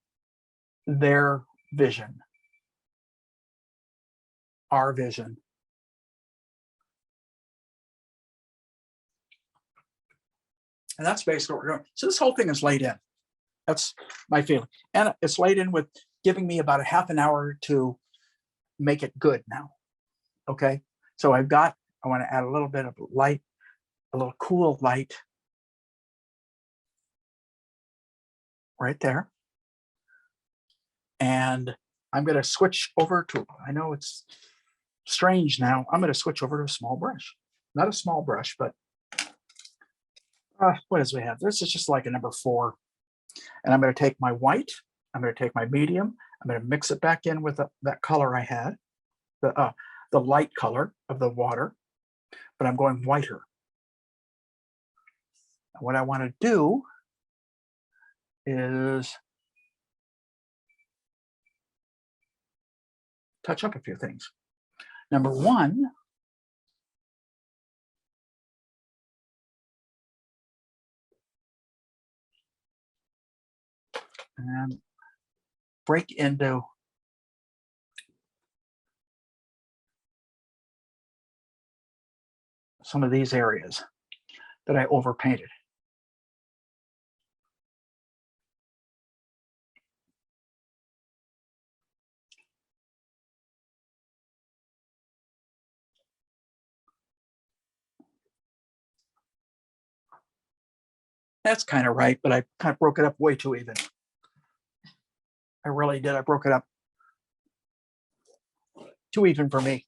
their vision, our vision. And that's basically what we're doing. So this whole thing is laid in. That's my feeling. And it's laid in with giving me about a half an hour to make it good now. Okay. So I want to add a little bit of light, a little cool light right there. And I'm going to switch over to, I know it's strange now, I'm going to switch over to a small brush. Not a small brush, but what does we have? This is just like a number 4. And I'm going to take my white, I'm going to take my medium, I'm going to mix it back in with that color I had, the light color of the water, but I'm going whiter. And what I want to do is touch up a few things. Number 1, and break into some of these areas that I overpainted. That's kind of right, but I kind of broke it up way too even. I really did. I broke it up too even for me.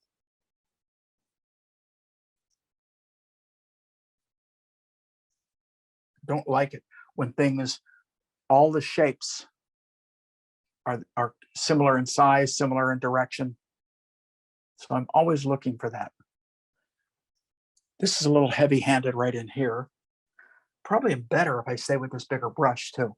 Don't like it when things, all the shapes are similar in size, similar in direction. So I'm always looking for that. This is a little heavy-handed right in here. Probably better if I stay with this bigger brush too.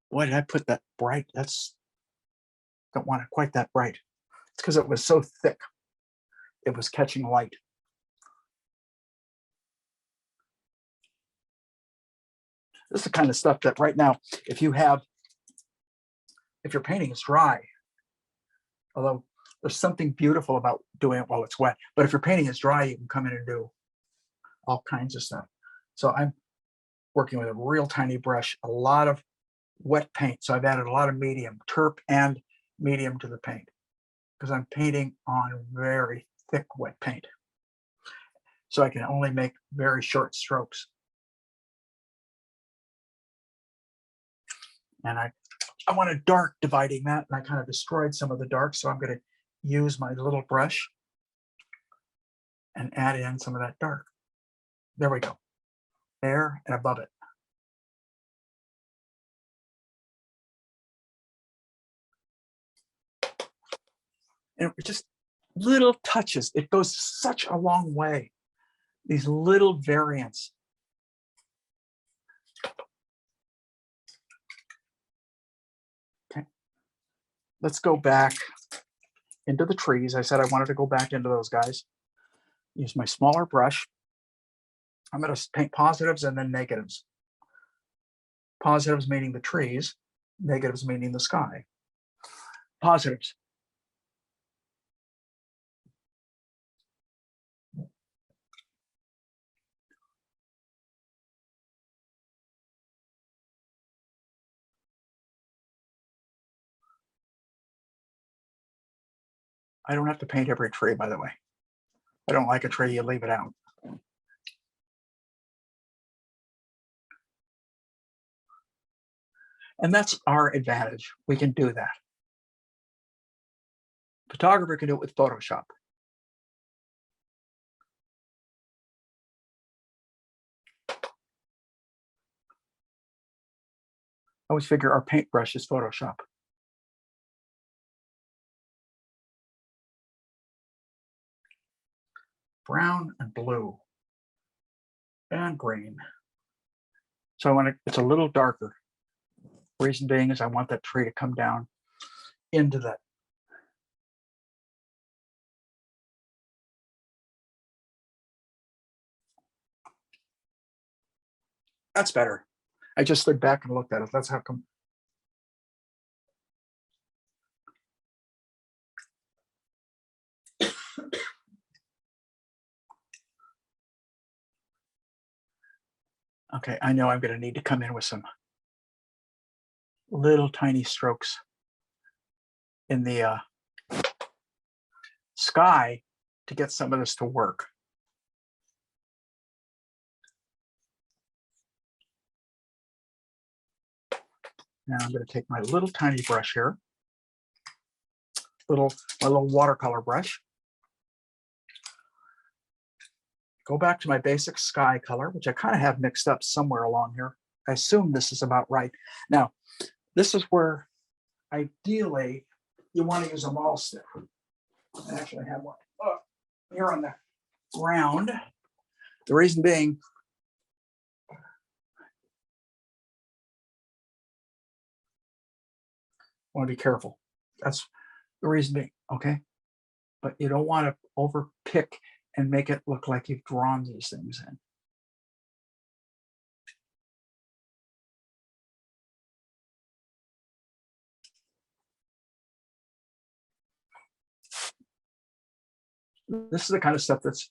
Why did I put that bright? Don't want it quite that bright. It's because it was so thick. It was catching light. This is the kind of stuff that right now, if your painting is dry, although there's something beautiful about doing it while it's wet, but if your painting is dry, you can come in and do all kinds of stuff. So I'm working with a real tiny brush, a lot of wet paint. So I've added a lot of medium, terp and medium to the paint because I'm painting on very thick wet paint. So I can only make very short strokes. And I want a dark dividing that, and I kind of destroyed some of the dark. So I'm going to use my little brush and add in some of that dark. There we go. There and above it. And just little touches. It goes such a long way. These little variants. Okay. Let's go back into the trees. I said I wanted to go back into those guys. Use my smaller brush. I'm going to paint positives and then negatives. Positives meaning the trees, negatives meaning the sky. Positives. I don't have to paint every tree, by the way. I don't like a tree, you leave it out. And that's our advantage. We can do that. Photographer can do it with Photoshop. I always figure our paintbrush is Photoshop. Brown and blue and green. So I want it, it's a little darker. Reason being is I want that tree to come down into that. That's better. I just stood back and looked at it. That's how come. Okay, I know I'm going to need to come in with some little tiny strokes in the sky to get some of this to work. Now I'm going to take my little tiny brush here, my little watercolor brush. Go back to my basic sky color, which I kind of have mixed up somewhere along here. I assume this is about right. Now, this is where ideally you want to use a maul stick. I actually have one here on the ground. The reason being, I want to be careful. That's the reason being, okay? But you don't want to over pick and make it look like you've drawn these things in. This is the kind of stuff that's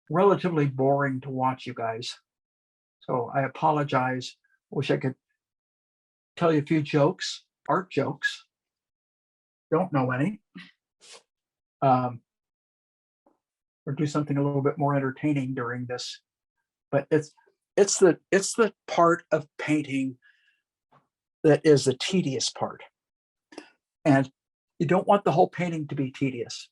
relatively boring to watch, you guys. So I apologize. Wish I could tell you a few jokes, art jokes. Don't know any. Or do something a little bit more entertaining during this. But it's the part of painting that is the tedious part. And you don't want the whole painting to be tedious.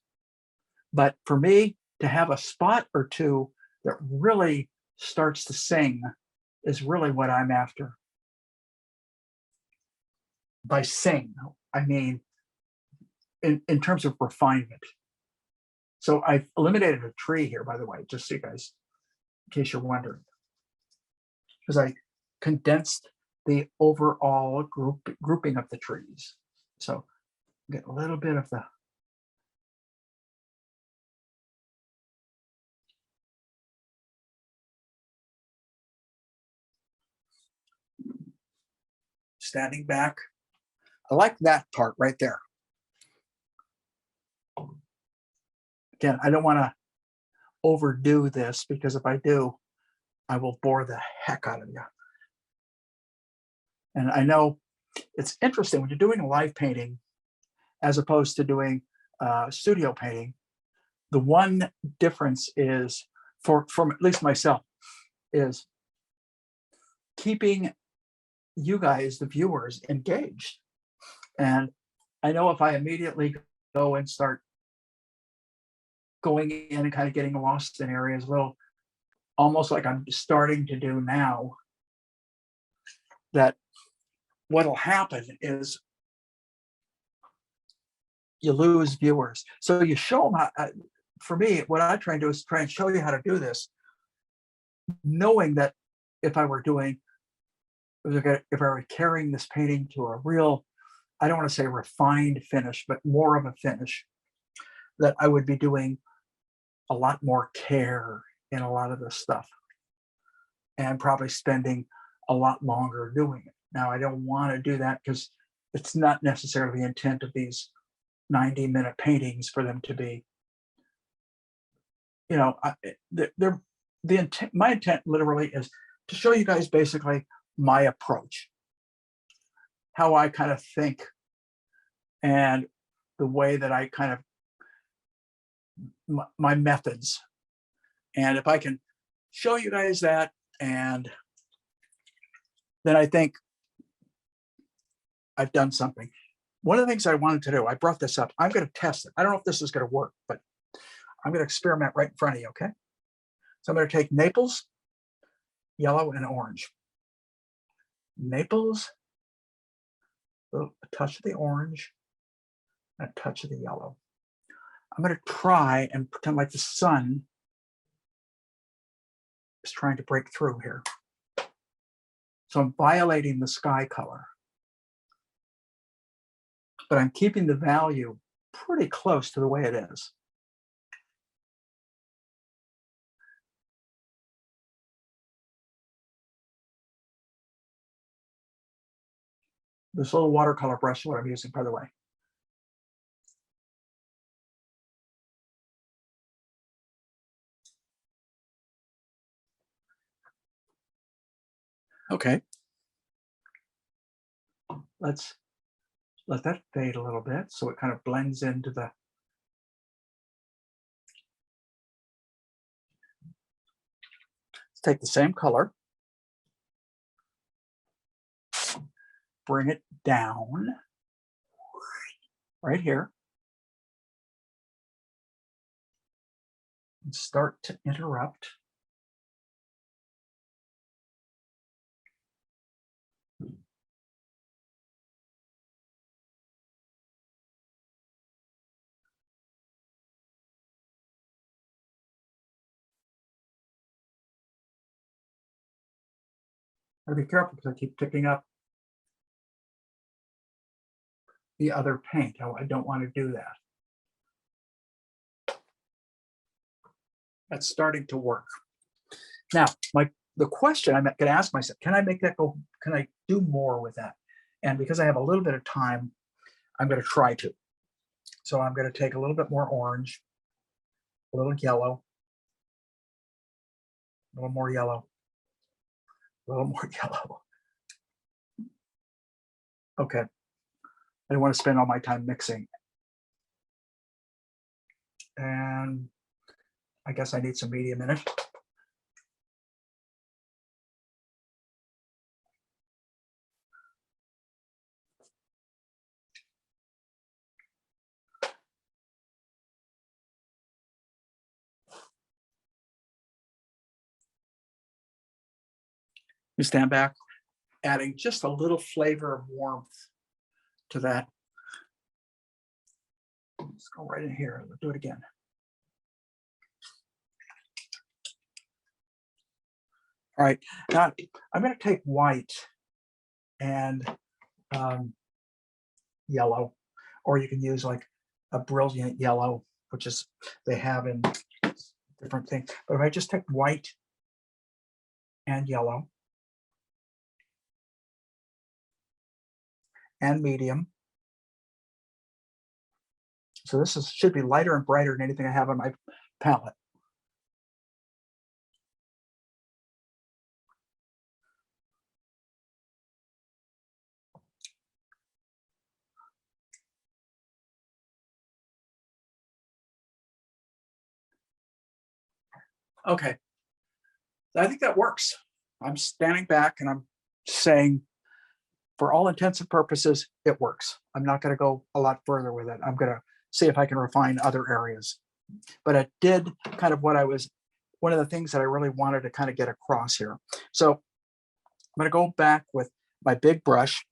But for me, to have a spot or two that really starts to sing is really what I'm after. By sing, I mean in terms of refinement. So I've eliminated a tree here, by the way, just so you guys, in case you're wondering, because I condensed the overall grouping of the trees. So get a little bit of the standing back. I like that part right there. Again, I don't want to overdo this because if I do, I will bore the heck out of you. And I know it's interesting when you're doing live painting as opposed to doing studio painting. The one difference is, from at least myself, is keeping you guys, the viewers, engaged. And I know if I immediately go and start going in and kind of getting lost in areas, well, almost like I'm starting to do now, that what'll happen is you lose viewers. So you show them how, for me, what I try and do is try and show you how to do this, knowing that if I were carrying this painting to a real, I don't want to say refined finish, but more of a finish, that I would be doing a lot more care in a lot of this stuff. and probably spending a lot longer doing it. Now, I don't want to do that because it's not necessarily the intent of these 90-minute paintings for them to be, you know, they're the intent. My intent literally is to show you guys basically my approach, how I kind of think, and the way that I kind of my methods. And if I can show you guys that, and then I think I've done something. One of the things I wanted to do, I brought this up. I'm going to test it. I don't know if this is going to work, but I'm going to experiment right in front of you. Okay. So I'm going to take Naples, yellow, and orange. Naples, a touch of the orange, and a touch of the yellow. I'm going to try and pretend like the sun is trying to break through here. So I'm violating the sky color, but I'm keeping the value pretty close to the way it is. This little watercolor brush is what I'm using, by the way. Okay. Let's let that fade a little bit so it kind of blends into the. Let's take the same color, bring it down right here, and start to interrupt. Gotta be careful because I keep picking up the other paint. I don't want to do that. That's starting to work. Now, the question I'm going to ask myself, can I make that go? Can I do more with that? And because I have a little bit of time, I'm going to try to. So I'm going to take a little bit more orange, a little yellow, a little more yellow, a little more yellow. Okay. I don't want to spend all my time mixing. And I guess I need some medium in it. You stand back, adding just a little flavor of warmth to that. Let's go right in here. Let's do it again. All right, now I'm going to take white and yellow, or you can use like a brilliant yellow, which is they have in different things. But if I just take white and yellow and medium, so this should be lighter and brighter than anything I have on my palette. Okay, I think that works. I'm standing back and I'm saying, for all intents and purposes, it works. I'm not going to go a lot further with it. I'm going to see if I can refine other areas. But it did kind of one of the things that I really wanted to kind of get across here. So I'm going to go back with my big brush,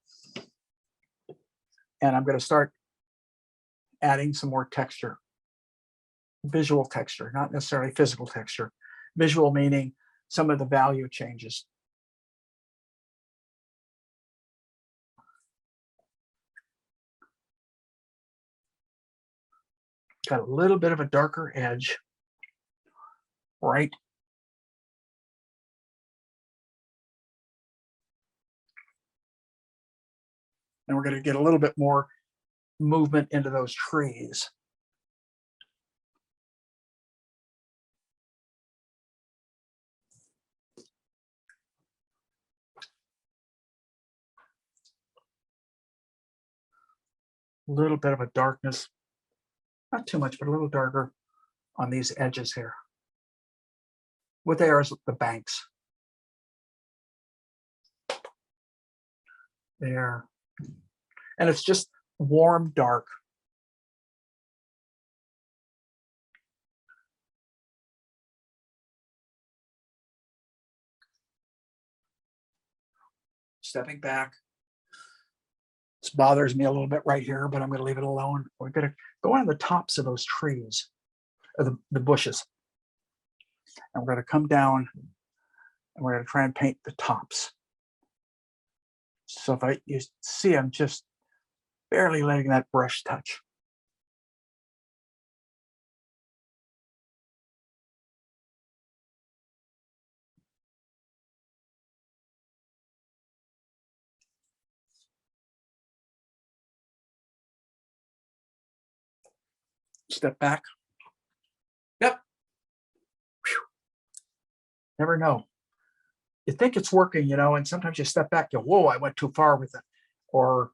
and I'm going to start adding some more texture, visual texture, not necessarily physical texture. Visual meaning some of the value changes. Got a little bit of a darker edge right And we're going to get a little bit more movement into those trees. A little bit of a darkness, not too much, but a little darker on these edges here. What they are is the banks. There. And it's just warm, dark. Stepping back. This bothers me a little bit right here, but I'm going to leave it alone. We're going to go on the tops of those trees, or the bushes. And we're going to come down and we're going to try and paint the tops. So if you see, I'm just barely letting that brush touch. Step back. Yep. Whew. Never know. You think it's working, and sometimes you step back, you go, whoa, I went too far with it. Or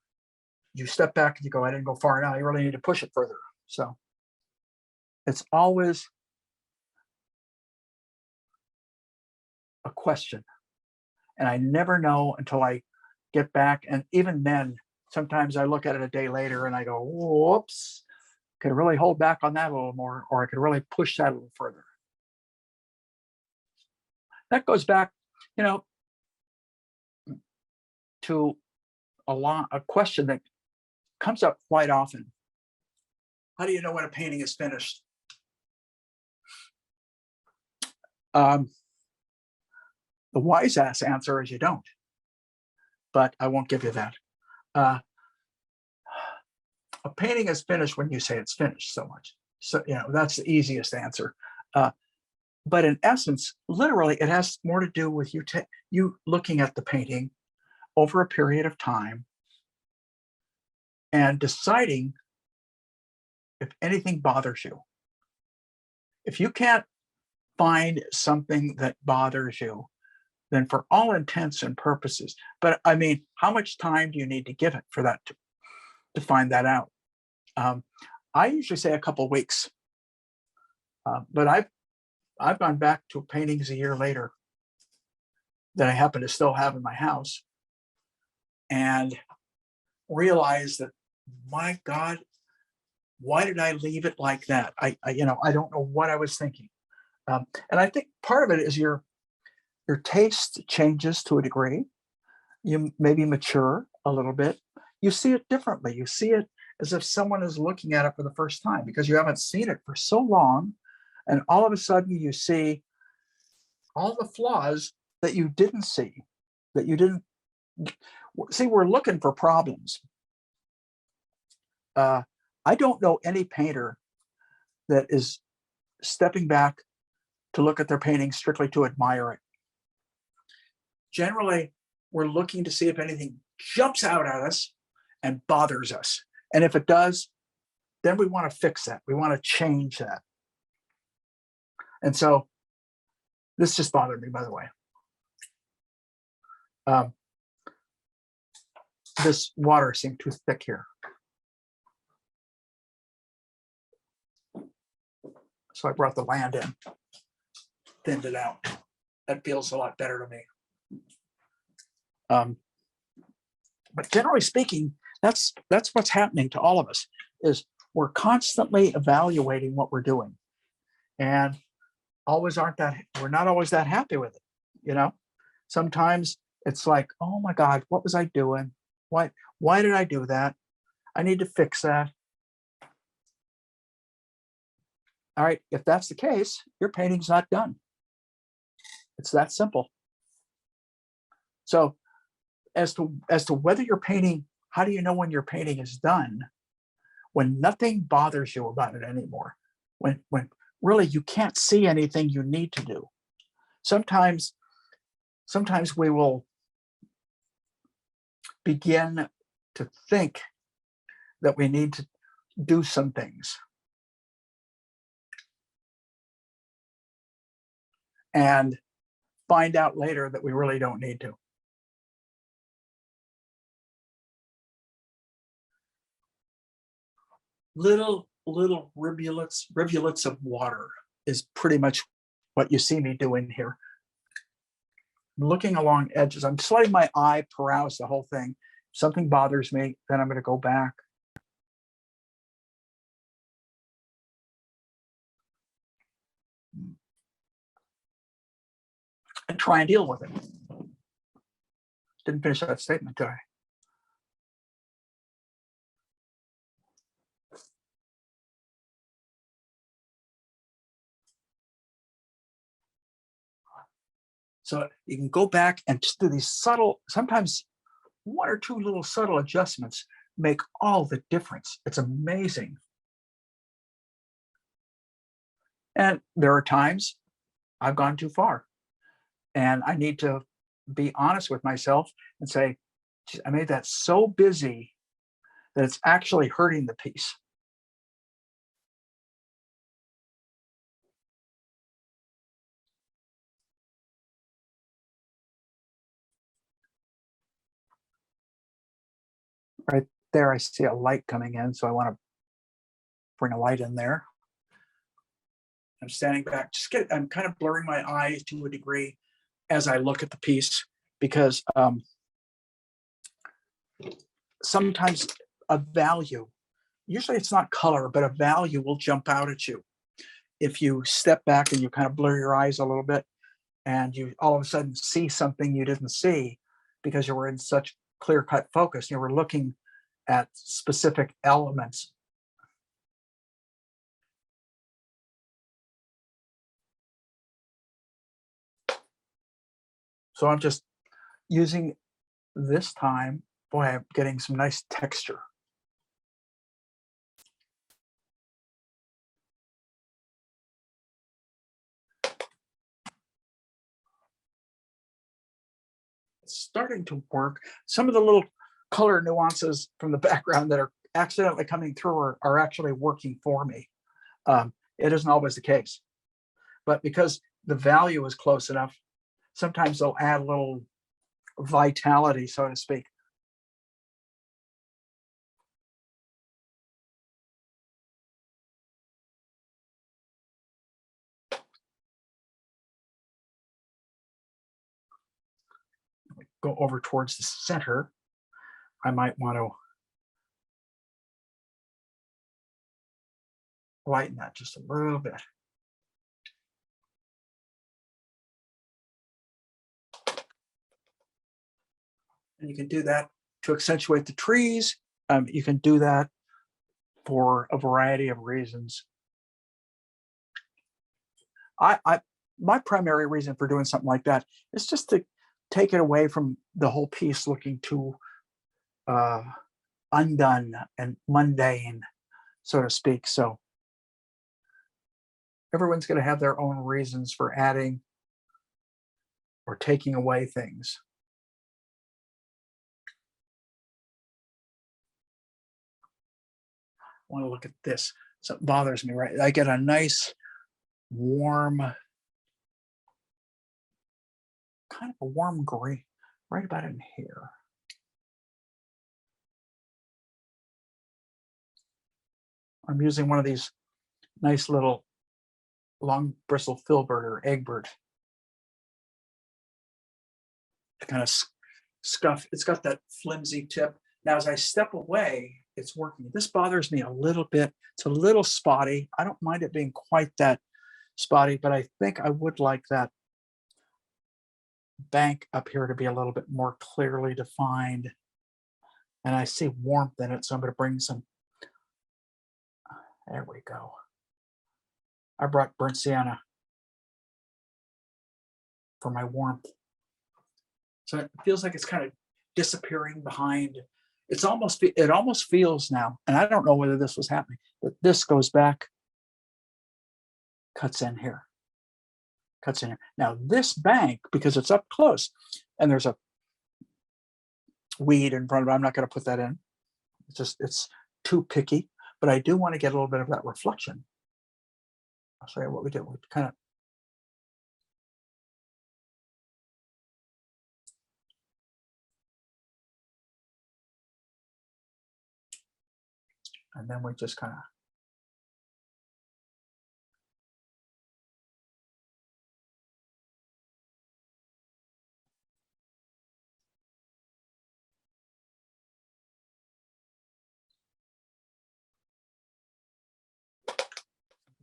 you step back and you go, I didn't go far enough. You really need to push it further. So it's always a question. And I never know until I get back. And even then, sometimes I look at it a day later and I go, whoops, could really hold back on that a little more, or I could really push that a little further. That goes back, to a question that comes up quite often. How do you know when a painting is finished? The wise ass answer is you don't, but I won't give you that. A painting is finished when you say it's finished so much. So, that's the easiest answer. But in essence, literally, it has more to do with you looking at the painting over a period of time and deciding if anything bothers you. If you can't find something that bothers you, then for all intents and purposes, but I mean, how much time do you need to give it for that to find that out? I usually say a couple weeks, but I've gone back to paintings a year later that I happen to still have in my house and realized that, my God, why did I leave it like that? I don't know what I was thinking. And I think part of it is your taste changes to a degree. You maybe mature a little bit. You see it differently. You see it as if someone is looking at it for the first time because you haven't seen it for so long. And all of a sudden you see all the flaws that you didn't see, that you didn't see. We're looking for problems. I don't know any painter that is stepping back to look at their painting strictly to admire it. Generally, we're looking to see if anything jumps out at us and bothers us. And if it does, then we want to fix that. We want to change that. And so this just bothered me, by the way. This water seemed too thick here. So I brought the land in, thinned it out. That feels a lot better to me. But generally speaking, that's what's happening to all of us, is we're constantly evaluating what we're doing. And we're not always that happy with it. Sometimes it's like, oh my God, what was I doing? Why did I do that? I need to fix that. All right, if that's the case, your painting's not done. It's that simple. So as to whether you're painting, how do you know when your painting is done? When nothing bothers you about it anymore. When really you can't see anything you need to do. Sometimes we will begin to think that we need to do some things. And find out later that we really don't need to. Little rivulets of water is pretty much what you see me doing here. I'm looking along edges. I'm just letting my eye peruse the whole thing. If something bothers me, then I'm going to go back. And try and deal with it. Didn't finish that statement, did I? So you can go back and just do these subtle, sometimes one or two little subtle adjustments make all the difference. It's amazing. And there are times I've gone too far. And I need to be honest with myself and say, I made that so busy that it's actually hurting the piece. Right there, I see a light coming in, so I want to bring a light in there. I'm standing back, I'm kind of blurring my eyes to a degree as I look at the piece, because sometimes a value, usually it's not color, but a value will jump out at you. If you step back and you kind of blur your eyes a little bit, and you all of a sudden see something you didn't see because you were in such clear-cut focus, you were looking at specific elements. So I'm just using this time, boy, I'm getting some nice texture. It's starting to work. Some of the little color nuances from the background that are accidentally coming through are actually working for me. It isn't always the case, but because the value is close enough, sometimes they'll add a little vitality, so to speak. Go over towards the center. I might want to lighten that just a little bit. And you can do that to accentuate the trees. You can do that for a variety of reasons. My primary reason for doing something like that is just to take it away from the whole piece looking too undone and mundane, so to speak. So everyone's going to have their own reasons for adding or taking away things. I want to look at this. Something bothers me, right? I get a nice warm, kind of a warm gray right about in here. I'm using one of these nice little long bristle filbert or eggbird to kind of scuff. It's got that flimsy tip. Now, as I step away, it's working. This bothers me a little bit. It's a little spotty. I don't mind it being quite that spotty, but I think I would like that bank up here to be a little bit more clearly defined. And I see warmth in it, so I'm going to bring some. There we go. I brought burnt sienna for my warmth. So it feels like it's kind of disappearing behind. It almost feels now, and I don't know whether this was happening, but this goes back, cuts in here. Cuts in here. Now this bank, because it's up close, and there's a weed in front of it. I'm not going to put that in. It's too picky, but I do want to get a little bit of that reflection. I'll show you what we did. We kind of and then we just kind of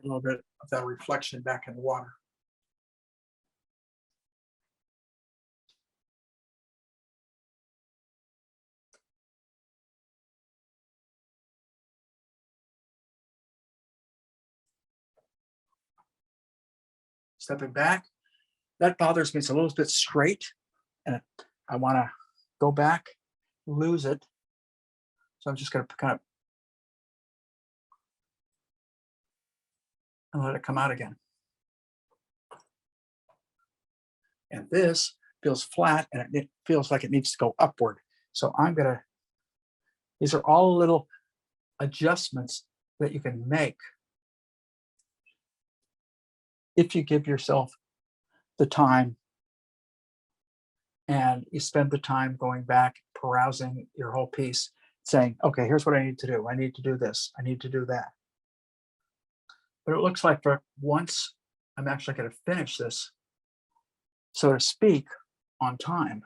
a little bit of that reflection back in the water. Stepping back, that bothers me. It's a little bit straight, and I want to go back, lose it. So I'm just going to kind of and let it come out again. And this feels flat, and it feels like it needs to go upward. So I'm going to, these are all little adjustments that you can make if you give yourself the time and you spend the time going back, perusing your whole piece, saying, okay, here's what I need to do. I need to do this. I need to do that. But it looks like for once, I'm actually going to finish this, so to speak, on time.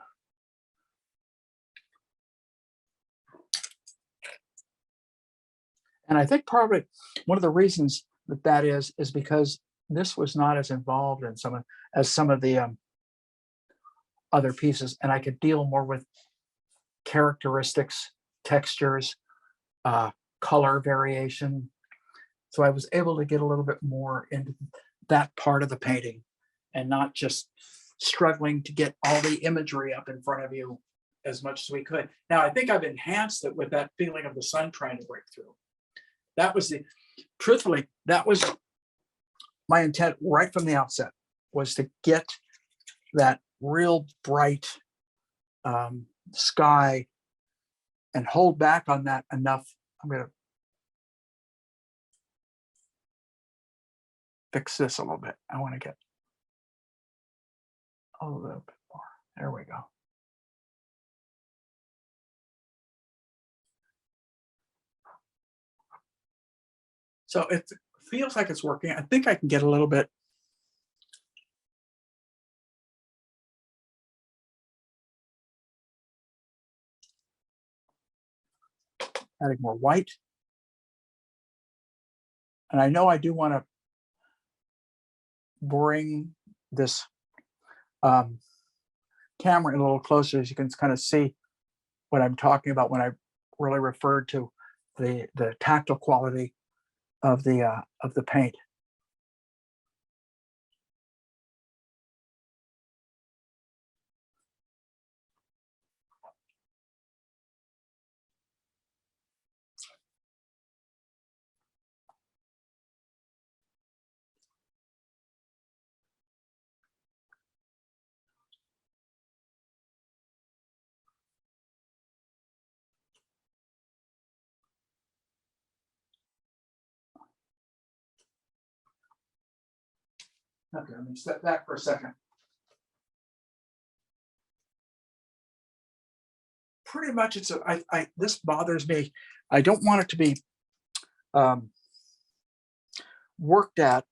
And I think probably one of the reasons that is because this was not as involved in some of the other pieces, and I could deal more with characteristics, textures, color variation. So I was able to get a little bit more into that part of the painting and not just struggling to get all the imagery up in front of you as much as we could. Now, I think I've enhanced it with that feeling of the sun trying to break through. That was truthfully, that was my intent right from the outset, was to get that real bright sky and hold back on that enough. I'm going to fix this a little bit. I want to get a little bit more. There we go. So it feels like it's working. I think I can get a little bit. Adding more white. And I know I do want to bring this camera in a little closer, as you can kind of see what I'm talking about when I really referred to the tactile quality of the paint. Okay, let me step back for a second. Pretty much, this bothers me. I don't want it to be worked at,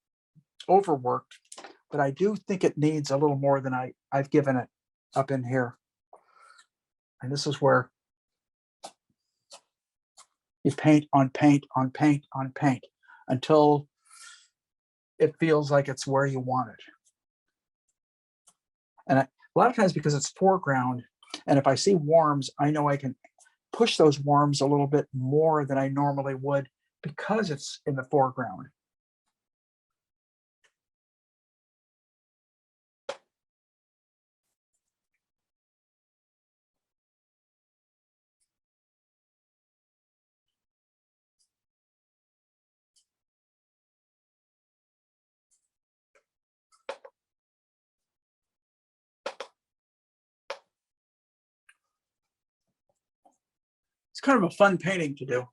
overworked, but I do think it needs a little more than I've given it up in here. And this is where you paint on paint on paint on paint until it feels like it's where you want it. And a lot of times, because it's foreground, and if I see worms, I know I can push those worms a little bit more than I normally would because it's in the foreground. kind of a fun painting to do,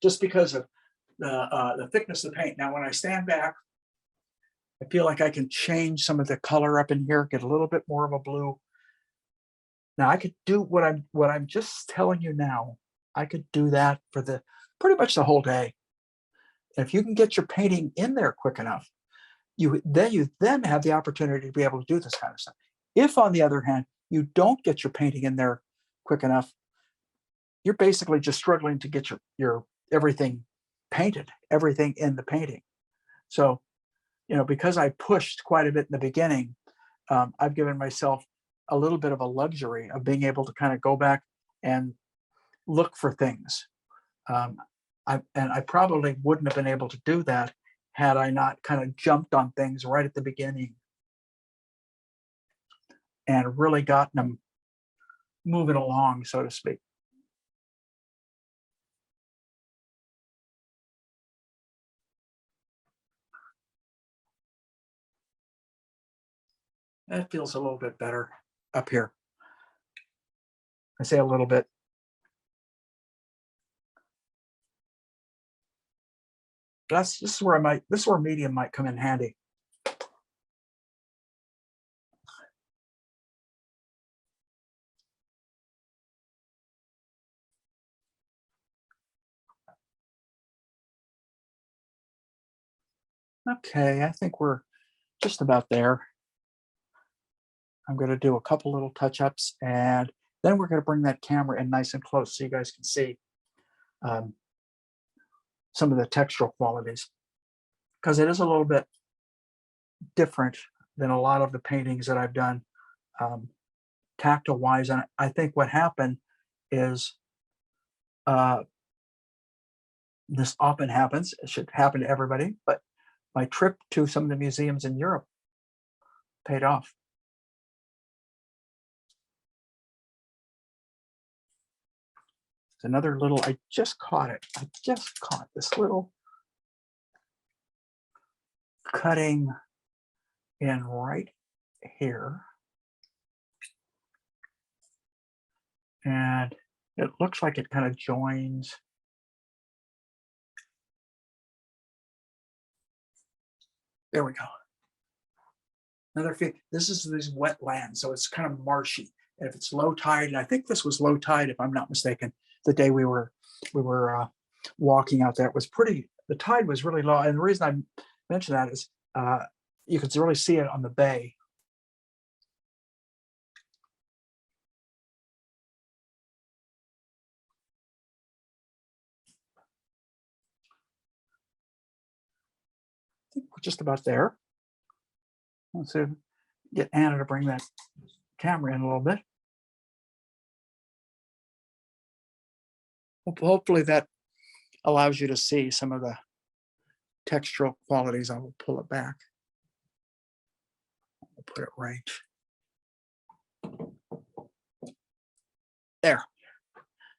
just because of the thickness of the paint. Now, when I stand back, I feel like I can change some of the color up in here, get a little bit more of a blue. Now I could do what I'm just telling you now. I could do that for pretty much the whole day. If you can get your painting in there quick enough, you then have the opportunity to be able to do this kind of stuff. If, on the other hand, you don't get your painting in there quick enough, you're basically just struggling to get your everything painted, everything in the painting. So, because I pushed quite a bit in the beginning, I've given myself a little bit of a luxury of being able to kind of go back and look for things. I probably wouldn't have been able to do that had I not kind of jumped on things right at the beginning and really gotten them moving along, so to speak. That feels a little bit better up here. I say a little bit. This is where medium might come in handy. Okay, I think we're just about there. I'm going to do a couple little touch-ups, and then we're going to bring that camera in nice and close so you guys can see some of the textural qualities, because it is a little bit different than a lot of the paintings that I've done tactile wise. And I think what happened is this often happens. It should happen to everybody, but my trip to some of the museums in Europe paid off. It's another little, I just caught it. I just caught this little cutting in right here. And it looks like it kind of joins. There we go. Another thing, this is these wetlands, so it's kind of marshy. And if it's low tide, and I think this was low tide, if I'm not mistaken, the day we were walking out there, it was the tide was really low. And the reason I mention that is you could really see it on the bay. I think we're just about there. Let's see, get Anna to bring that camera in a little bit. Hopefully that allows you to see some of the textural qualities. I will pull it back. I'll put it right there.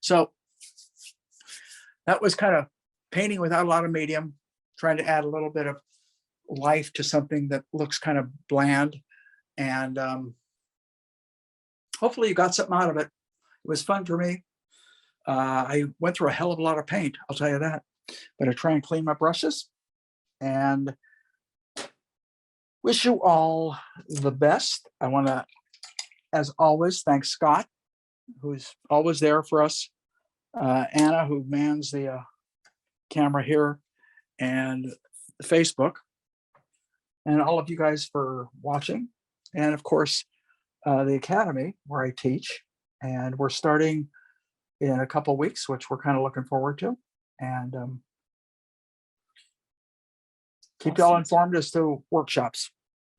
So that was kind of painting without a lot of medium, trying to add a little bit of life to something that looks kind of bland. And hopefully you got something out of it. It was fun for me. I went through a hell of a lot of paint, I'll tell you that. But I try and clean my brushes, and wish you all the best. I want to, as always, thank Scott, who's always there for us, Anna, who mans the camera here, and Facebook, and all of you guys for watching. And of course, the Academy, where I teach, and we're starting in a couple weeks, which we're kind of looking forward to. And keep y'all informed as to workshops.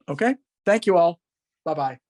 Okay, thank you all. Bye-bye.